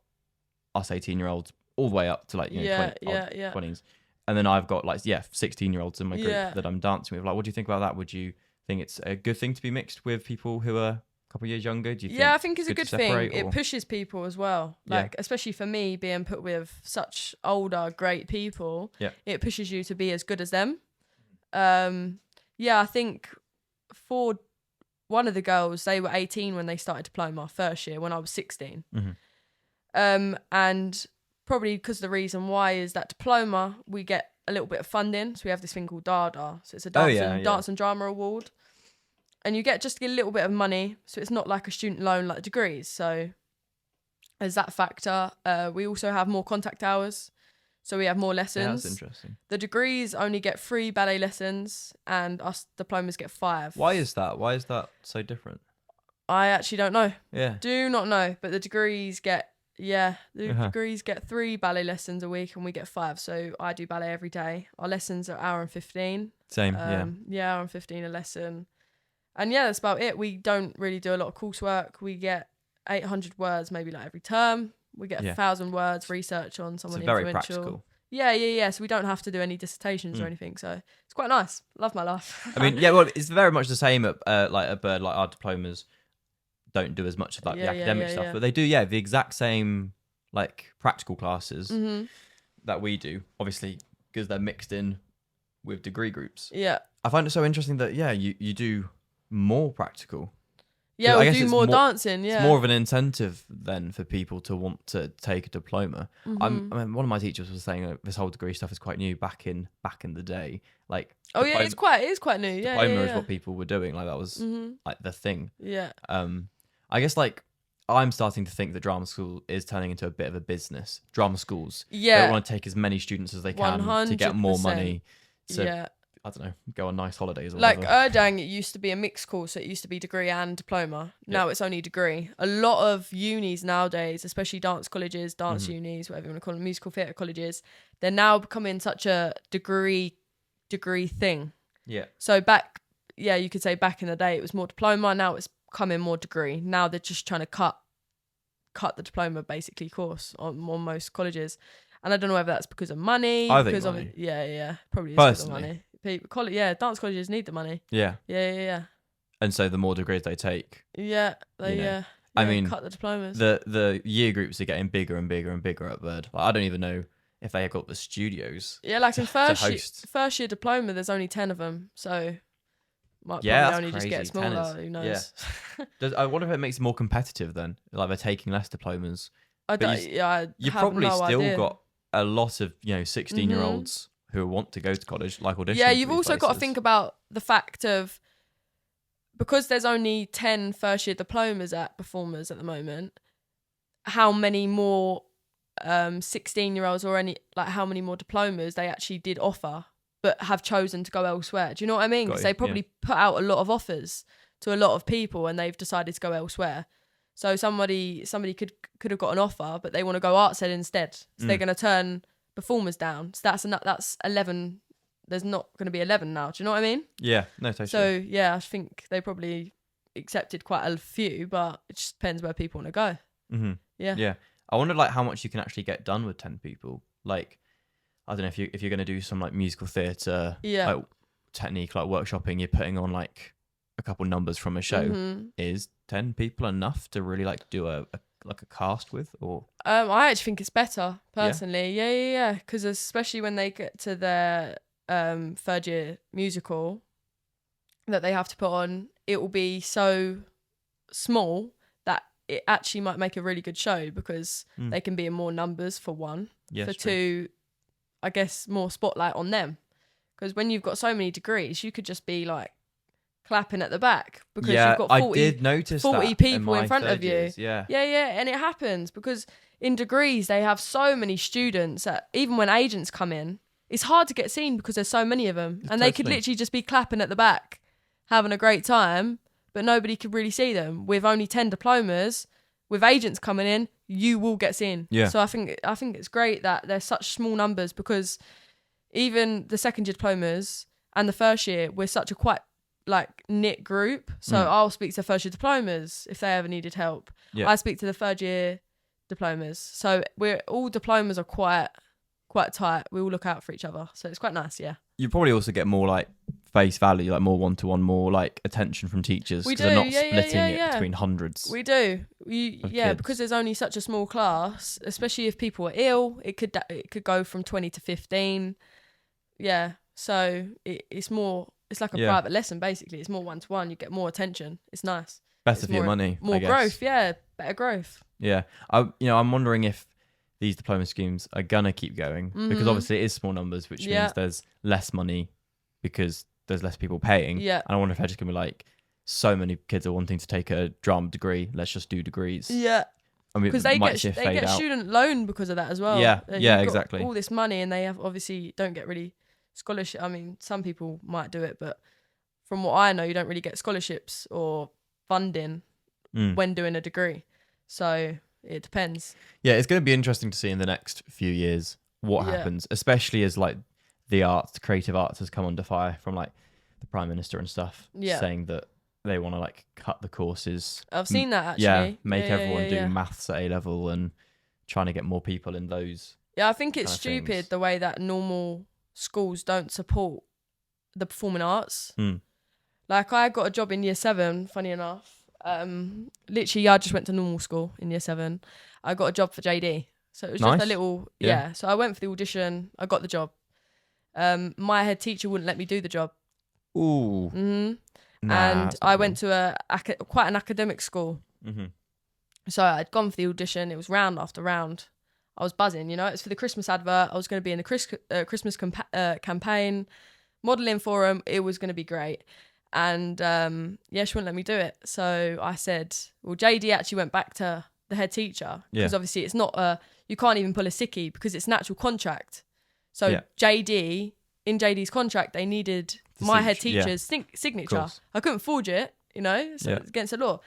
us 18-year-olds all the way up to like, 20s. And then I've got 16-year-olds in my group that I'm dancing with. Like, what do you think about that? Would you think it's a good thing to be mixed with people who are couple of years younger? Do you think? Yeah, I think it's a good thing. Or? It pushes people as well. Like, especially for me, being put with such older, great people, it pushes you to be as good as them. I think for one of the girls, they were 18 when they started diploma first year, when I was 16. And probably because the reason why is that diploma, we get a little bit of funding. So we have this thing called DADA. So it's a dance and drama award. And you get just a little bit of money. So it's not like a student loan like degrees. So there's that factor. We also have more contact hours. So we have more lessons. Yeah, that's interesting. The degrees only get 3 ballet lessons and us diplomas get 5. Why is that? Why is that so different? I actually don't know. Yeah. Do not know. But the degrees get, degrees get 3 ballet lessons a week and we get 5. So I do ballet every day. Our lessons are 1:15. Same, Yeah, 1:15 a lesson. And that's about it. We don't really do a lot of coursework. We get 800 words maybe like every term. We get 1,000 words research on someone influential. Very practical. Yeah. So we don't have to do any dissertations or anything. So it's quite nice. Love my life. I mean, well, it's very much the same at like a bird. Like our diplomas don't do as much of like the academic stuff, but they do the exact same like practical classes that we do. Obviously, because they're mixed in with degree groups. Yeah. I find it so interesting that you do more practical. Yeah, we do more dancing. Yeah, it's more of an incentive then for people to want to take a diploma. I mean, one of my teachers was saying this whole degree stuff is quite new back in the day. Like, it is quite new. Yeah, diploma is what people were doing. Like that was like the thing. Yeah. I guess like I'm starting to think that drama school is turning into a bit of a business. Drama schools, they want to take as many students as they can 100%. To get more money. So, I don't know, go on nice holidays or like whatever. Erdang, it used to be a mixed course. So it used to be degree and diploma. Now it's only degree. A lot of unis nowadays, especially dance colleges, dance unis, whatever you want to call them, musical theatre colleges, they're now becoming such a degree thing. Yeah. So you could say back in the day it was more diploma. Now it's becoming more degree. Now they're just trying to cut the diploma basically course on most colleges. And I don't know whether that's because of money. I think money. Probably is because of money. Dance colleges need the money. Yeah. And so the more degrees they take. I mean, cut the diplomas. The year groups are getting bigger and bigger and bigger at Bird. Like, I don't even know if they have got the studios. Yeah, like in first year diploma, there's only 10 of them. So might probably only just get smaller. Who knows? Yeah. I wonder if it makes it more competitive then. Like they're taking less diplomas. You probably no still idea. Got a lot of 16-year-olds who want to go to college, like audition. Yeah, you've also got to think about the fact of, because there's only 10 first year diplomas at performers at the moment, how many more 16-year-olds or how many more diplomas they actually did offer but have chosen to go elsewhere. Do you know what I mean? Because they probably put out a lot of offers to a lot of people and they've decided to go elsewhere. So somebody could have got an offer, but they want to go arts ed instead. So they're going to turn performers down. So that's 11. There's not going to be 11 now. Do you know what I mean? Yeah, no, totally. So I think they probably accepted quite a few, but it just depends where people want to go. Mm-hmm. Yeah. I wonder how much you can actually get done with 10 people. Like, I don't know if you're going to do some like musical theatre, like technique, like workshopping. You're putting on like a couple numbers from a show. Is 10 people enough to really like do a cast with? Or I actually think it's better personally. Yeah. Because especially when they get to their third year musical that they have to put on, it will be so small that it actually might make a really good show because they can be in more numbers for one. For two, I guess more spotlight on them. Because when you've got so many degrees, you could just be like clapping at the back because you've got 40, I did notice 40 that people in front of you. Years, yeah. And it happens because in degrees they have so many students that even when agents come in, it's hard to get seen because there's so many of them. And they could literally just be clapping at the back, having a great time, but nobody could really see them. With only 10 diplomas, with agents coming in, you will get seen. Yeah. So I think it's great that there's such small numbers because even the second year diplomas and the first year, we're such a quite like knit group. So I'll speak to first year diplomas if they ever needed help. Yeah. I speak to the third year diplomas. So all diplomas are quite tight. We all look out for each other. So it's quite nice, yeah. You probably also get more like face value, like more one-to-one, more like attention from teachers, because they're not splitting it between hundreds. We do. Because there's only such a small class, especially if people are ill, it could go from 20 to 15. Yeah, so it's like a private lesson basically. It's more one-to-one. You get more attention. It's nice. Better for your money. More growth. Yeah, better growth. Yeah, I'm wondering if these diploma schemes are gonna keep going, because obviously it is small numbers, which means there's less money because there's less people paying. Yeah. And I wonder if they're just gonna be like, so many kids are wanting to take a drama degree, let's just do degrees. Yeah. I mean, because they get student loan because of that as well. Yeah, exactly. All this money, and they have obviously don't get really scholarship. I mean, some people might do it, but from what I know, you don't really get scholarships or funding when doing a degree. So it depends. Yeah, it's going to be interesting to see in the next few years what happens, especially as like the creative arts has come under fire from like the Prime Minister and stuff, saying that they want to like cut the courses. I've seen that actually. Yeah, make everyone do maths at A level and trying to get more people in those. Yeah, I think it's stupid the way that normal schools don't support the performing arts. Like I got a job in year 7, funny enough. Literally, I just went to normal school in year 7. I got a job for JD. So it was just a little, So I went for the audition. I got the job. My head teacher wouldn't let me do the job. Ooh. And I went to quite an academic school. So I'd gone for the audition. It was round after round. I was buzzing, it's for the Christmas advert. I was going to be in the Christmas campaign, modelling for them. It was going to be great. And she wouldn't let me do it. So I said, well, JD actually went back to the head teacher, because obviously it's not you can't even pull a sickie because it's an actual contract. So in JD's contract, they needed my head teacher's signature. I couldn't forge it, so it's against the law.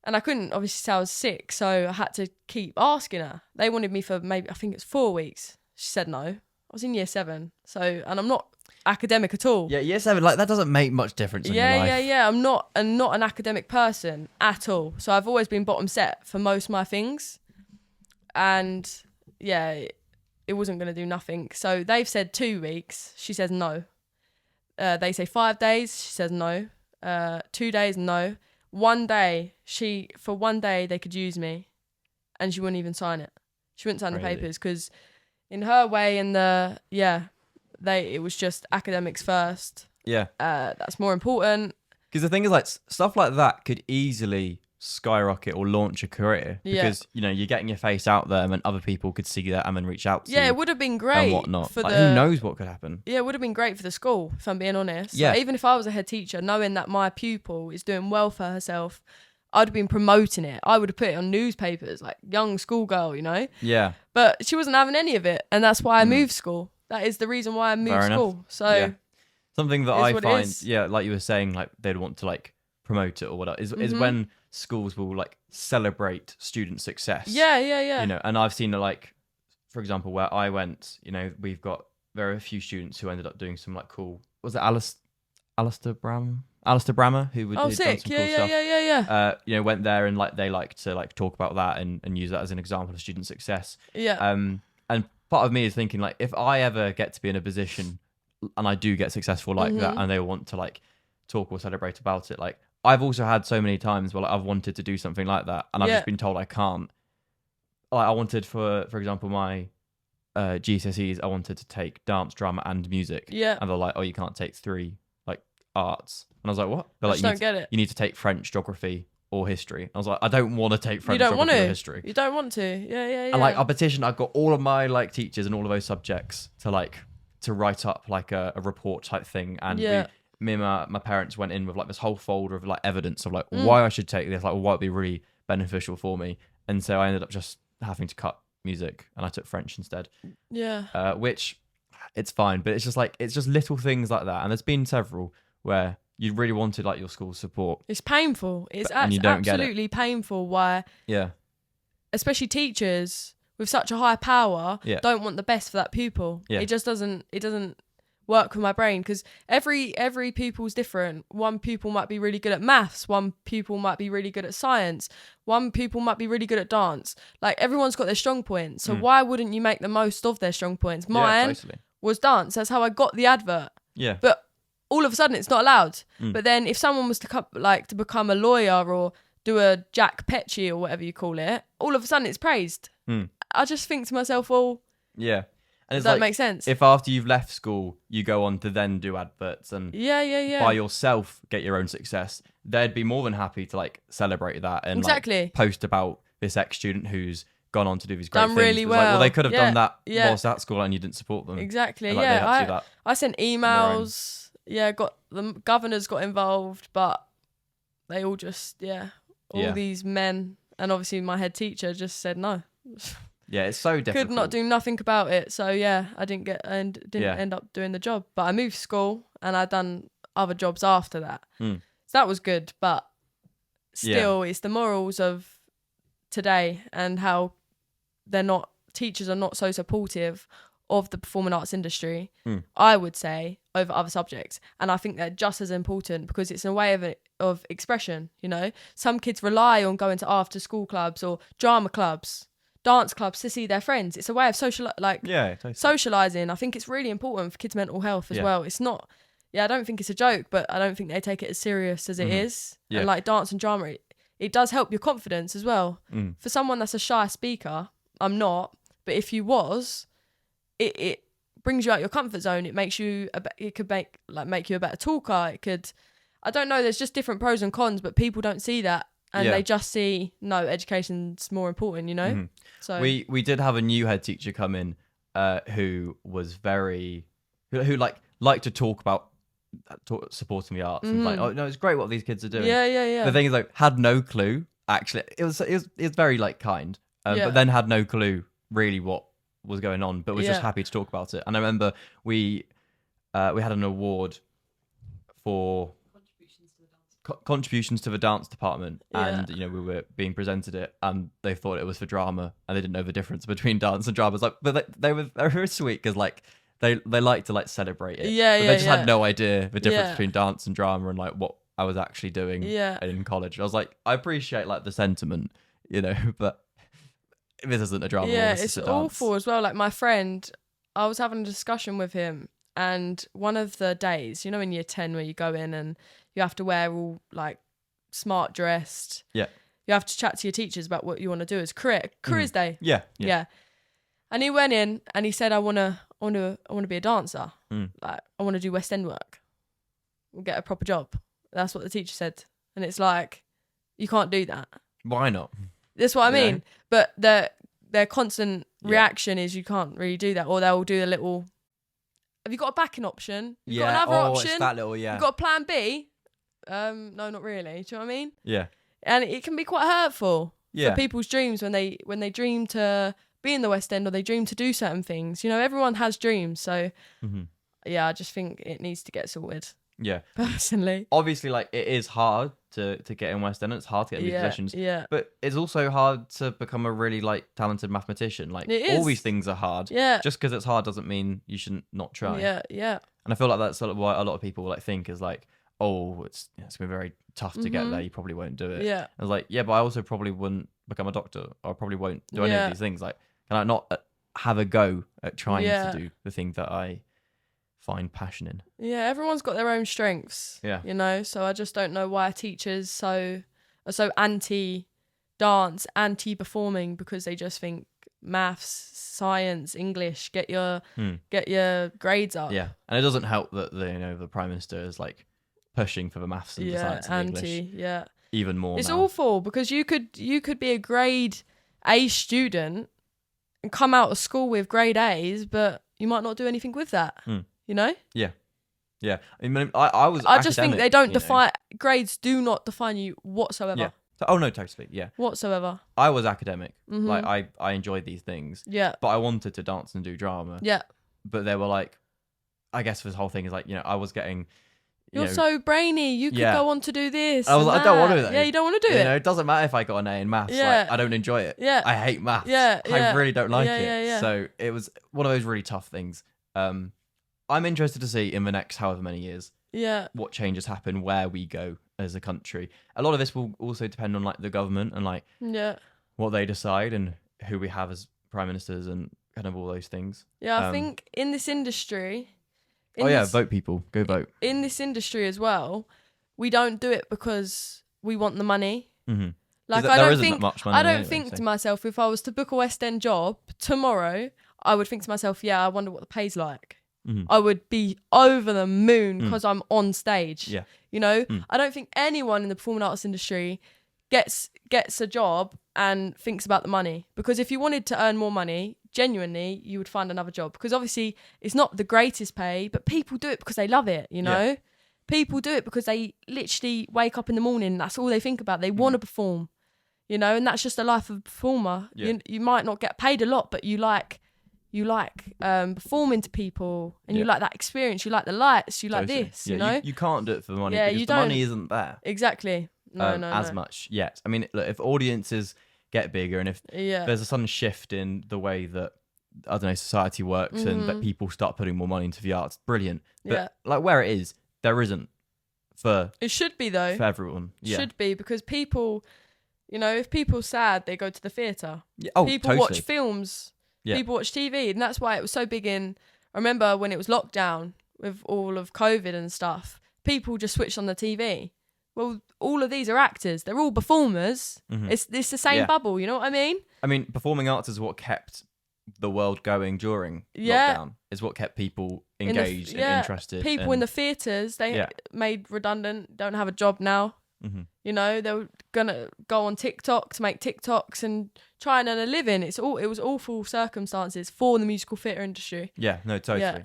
And I couldn't obviously say I was sick, so I had to keep asking her. They wanted me for maybe, I think it's 4 weeks. She said no. I was in year 7, and I'm not academic at all. Yeah, year 7, like that doesn't make much difference in your life. Yeah. I'm not an academic person at all. So I've always been bottom set for most of my things. And it wasn't going to do nothing. So they've said 2 weeks. She says no. They say 5 days. She says no. 2 days, no. 1 day, for 1 day they could use me, and she wouldn't even sign it. She wouldn't sign the papers because, in her way, it was just academics first. Yeah, that's more important. Because the thing is, like stuff like that could easily skyrocket or launch a career, because you're getting your face out there, and other people could see that and then reach out to you. Yeah, it would have been great and whatnot. Who knows what could happen? Yeah, it would have been great for the school, if I'm being honest. Yeah, even if I was a head teacher, knowing that my pupil is doing well for herself, I'd have been promoting it. I would have put it on newspapers, like young schoolgirl, Yeah. But she wasn't having any of it, and that's why I moved school. That is the reason why I moved school. So something that I find, like you were saying, like they'd want to like promote it or whatever, is when schools will like celebrate student success. Yeah. And I've seen like, for example, where I went, we've got very few students who ended up doing some like cool. Was it Alistair Brammer who would sick. Done some cool stuff. Yeah. Went there and like they like to like talk about that and use that as an example of student success. Yeah. And part of me is thinking like, if I ever get to be in a position and I do get successful like that, and they want to like talk or celebrate about it, like I've also had so many times where like, I've wanted to do something like that and I've just been told I can't. Like I wanted for example, my GCSEs, I wanted to take dance, drama and music. Yeah. And they're like, oh, you can't take 3 like arts. And I was like, what? They're like, don't get it. You need to take French, geography or history. And I was like, I don't want to take French, geography or history. You don't want to. Yeah. And like I petitioned, I've got all of my like teachers and all of those subjects to write up like a report type thing. And me and my parents went in with like this whole folder of like evidence of like why I should take this, like why it'd be really beneficial for me. And so I ended up just having to cut music and I took French instead. Yeah. Which it's fine, but it's just little things like that. And there's been several where you really wanted like your school's support. It's painful. It's absolutely painful why especially teachers with such a high power don't want the best for that pupil. It just doesn't work with my brain, because every pupil's different. One pupil might be really good at maths, one pupil might be really good at science, one pupil might be really good at dance. Like everyone's got their strong points, so why wouldn't you make the most of their strong points? Mine was dance. That's how I got the advert. But all of a sudden it's not allowed. But then if someone was to become a lawyer or do a Jack Petchy or whatever you call it, all of a sudden it's praised. I just think to myself, well, yeah. And does that make sense? If after you've left school, you go on to then do adverts and by yourself get your own success, they'd be more than happy to like celebrate that and like post about this ex-student who's gone on to do these great things. Really well. Like, well, they could have done that whilst at school and you didn't support them. Exactly. And, like, I sent emails. Got the governors got involved, but they all just these men and obviously my head teacher just said no. Yeah, it's so difficult. Could not do nothing about it. So I didn't end up doing the job. But I moved school and I'd done other jobs after that. So that was good. But still, it's the morals of today and how teachers are not so supportive of the performing arts industry, I would say, over other subjects. And I think they're just as important because it's a way of expression, you know. Some kids rely on going to after school clubs or drama clubs, dance clubs to see their friends. It's a way of socializing. I think it's really important for kids' mental health as well. It's not, I don't think it's a joke, but I don't think they take it as serious as it is. Yeah. And like dance and drama, it does help your confidence as well. For someone that's a shy speaker, I'm not, but if you was, it brings you out your comfort zone. It makes you, it could make you a better talker. It could, I don't know, there's just different pros and cons, but people don't see that. And they just see, no, education's more important, you know? So we did have a new head teacher come in who was who liked to talk about supporting the arts. And like, oh, no, it's great what these kids are doing. Yeah. The thing is, like, had no clue, actually. It was very, like, kind. But then had no clue, really, what was going on, but was just happy to talk about it. And I remember we had an award for contributions to the dance department, and you know, we were being presented it, and they thought it was for drama, and they didn't know the difference between dance and drama. It's like, but they were sweet because like they like to like celebrate it. But they just had no idea the difference between dance and drama and like what I was actually doing in college. I was like, I appreciate like the sentiment, you know, but this isn't a drama. It's awful as well. Like my friend, I was having a discussion with him, and one of the days, you know, in year 10 where you go in and you have to wear all like smart dressed. Yeah. You have to chat to your teachers about what you want to do as careers day. Yeah. And he went in and he said, I want to be a dancer. Like I want to do West End work. We'll get a proper job. That's what the teacher said. And it's like, you can't do that. Why not? That's what I mean. But their constant reaction is you can't really do that. Or they'll do a little, have you got a backing option? You've got another option? It's that little, You've got a plan B? No, not really. Do you know what I mean? Yeah. And it can be quite hurtful for people's dreams when they dream to be in the West End or they dream to do certain things. You know, everyone has dreams. So, I just think it needs to get sorted. Yeah. Personally. Obviously, like, it is hard to get in West End and it's hard to get these positions. Yeah. But it's also hard to become a really, like, talented mathematician. Like, all these things are hard. Yeah. Just because it's hard doesn't mean you shouldn't not try. Yeah. And I feel like that's sort of what a lot of people, like, think is, like, oh, it's going to be very tough to get there. You probably won't do it. Yeah. I was like, but I also probably wouldn't become a doctor or I probably won't do any of these things. Like, can I not have a go at trying to do the thing that I find passion in? Yeah, everyone's got their own strengths. Yeah. You know, so I just don't know why teachers are so anti-dance, anti-performing, because they just think maths, science, English, get your grades up. Yeah. And it doesn't help that the Prime Minister is like pushing for the maths and the science and English even more. It's now. Awful because you could be a grade A student and come out of school with grade A's, but you might not do anything with that. You know? Yeah. I mean, I just think they don't define grades. Do not define you whatsoever. Yeah. Oh no, totally. Yeah. Whatsoever. I was academic. Like I enjoyed these things. Yeah. But I wanted to dance and do drama. Yeah. But they were like, I guess this whole thing is like, I was getting. You're so brainy. You could go on to do this. I was like, I don't want to do that. Yeah, you don't want to do it. It doesn't matter if I got an A in maths. Yeah. Like, I don't enjoy it. Yeah. I hate maths. Yeah. I really don't like it. Yeah. So it was one of those really tough things. I'm interested to see in the next however many years what changes happen, where we go as a country. A lot of this will also depend on like the government and like what they decide and who we have as prime ministers and kind of all those things. Yeah, I think in this industry, vote people. Go vote. In this industry as well, we don't do it because we want the money. Mm-hmm. Like I don't think to myself, if I was to book a West End job tomorrow, I would think to myself, yeah, I wonder what the pay's like. Mm-hmm. I would be over the moon because I'm on stage. Yeah. You know, I don't think anyone in the performing arts industry gets a job and thinks about the money, because if you wanted to earn more money, genuinely, you would find another job, because obviously it's not the greatest pay, but people do it because they love it, you know? Yeah. People do it because they literally wake up in the morning, that's all they think about. They want to perform, you know, and that's just the life of a performer. Yeah. You might not get paid a lot, but you like performing to people, and you like that experience, you like the lights, you like this, you know? You can't do it for the money, because the money isn't there. Exactly. No. Much yet. I mean, look, if audiences get bigger, and if there's a sudden shift in the way that, I don't know, society works, and that people start putting more money into the arts, brilliant. But like where it is, there isn't it should be though for everyone. Should be, because people, you know, if people are sad, they go to the theatre. People totally. Watch films. People watch TV, and that's why it was so big I remember when it was lockdown with all of COVID and stuff, people just switched on the TV. Well, all of these are actors. They're all performers. Mm-hmm. It's the same bubble, you know what I mean? I mean, performing arts is what kept the world going during lockdown. It's what kept people engaged and interested. People in the theatres, they made redundant, don't have a job now. Mm-hmm. You know, they were going to go on TikTok to make TikToks and try and earn a living. It was awful circumstances for the musical theatre industry. Yeah, no, totally.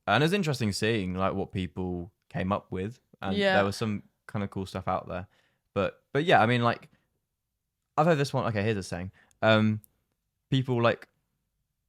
And it was interesting seeing like what people came up with. And there was some kind of cool stuff out there. But yeah, I mean, like, I've heard this one. Okay, here's a saying. People like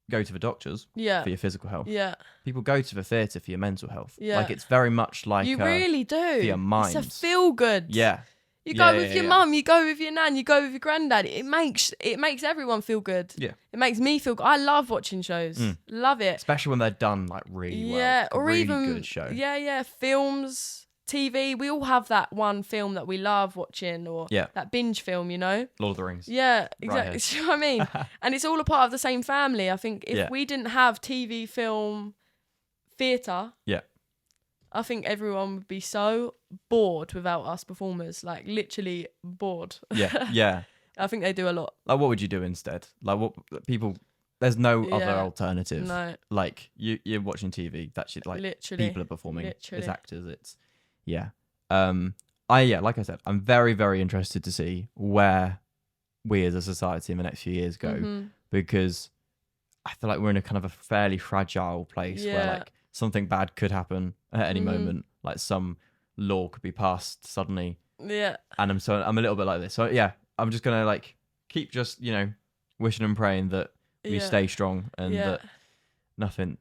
go to the doctors for your physical health. Yeah. People go to the theatre for your mental health. Yeah. Like, it's very much like you really do. For your mind. It's a feel good. Yeah. You go with your mum, you go with your nan, you go with your granddad. It makes everyone feel good. Yeah. It makes me feel good. I love watching shows. Love it. Especially when they're done like really well. Yeah, or really even good show. Yeah, films. TV, we all have that one film that we love watching, or that binge film, you know? Lord of the Rings. Yeah, exactly. Right. You know what I mean? And it's all a part of the same family. I think if we didn't have TV, film, theatre, I think everyone would be so bored without us performers, like literally bored. Yeah. I think they do a lot. Like, what would you do instead? Like, what people... There's no other alternative. No. Like, you're watching TV, that's it. Like, literally. People are performing. Literally. It's actors, it's... Yeah. Like I said, I'm very, very interested to see where we as a society in the next few years go, because I feel like we're in a kind of a fairly fragile place where like something bad could happen at any moment. Like some law could be passed suddenly. Yeah. And I'm a little bit like this. So yeah, I'm just gonna like keep just, you know, wishing and praying that we stay strong and that nothing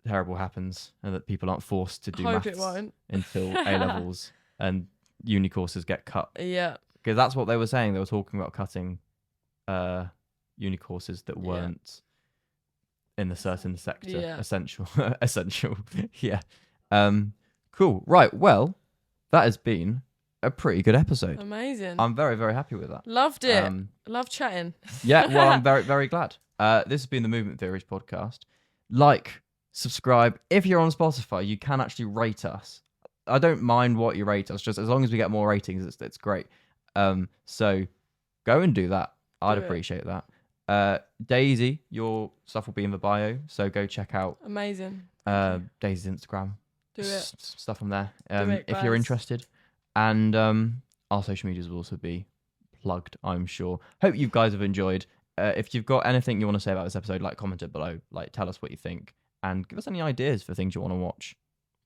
terrible happens, and that people aren't forced to do maths until A levels and uni courses get cut. Yeah, because that's what they were saying. They were talking about cutting uni courses that weren't in the certain sector essential. Yeah. Cool. Right. Well, that has been a pretty good episode. Amazing. I'm very, very happy with that. Loved it. Love chatting. Yeah. Well, I'm very, very glad. This has been the Movement Theories podcast. Like, subscribe. If you're on Spotify, you can actually rate us. I don't mind what you rate us, just as long as we get more ratings, it's great. So go and do that. I'd appreciate that. Daisy, your stuff will be in the bio, so go check out Amazing. Daisy's Instagram. Do it. Stuff on there. If you're interested. And our social medias will also be plugged, I'm sure. Hope you guys have enjoyed. If you've got anything you want to say about this episode, like, comment it below. Like, tell us what you think. And give us any ideas for things you want to watch,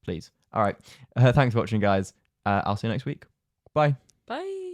please. All right. Thanks for watching, guys. I'll see you next week. Bye. Bye.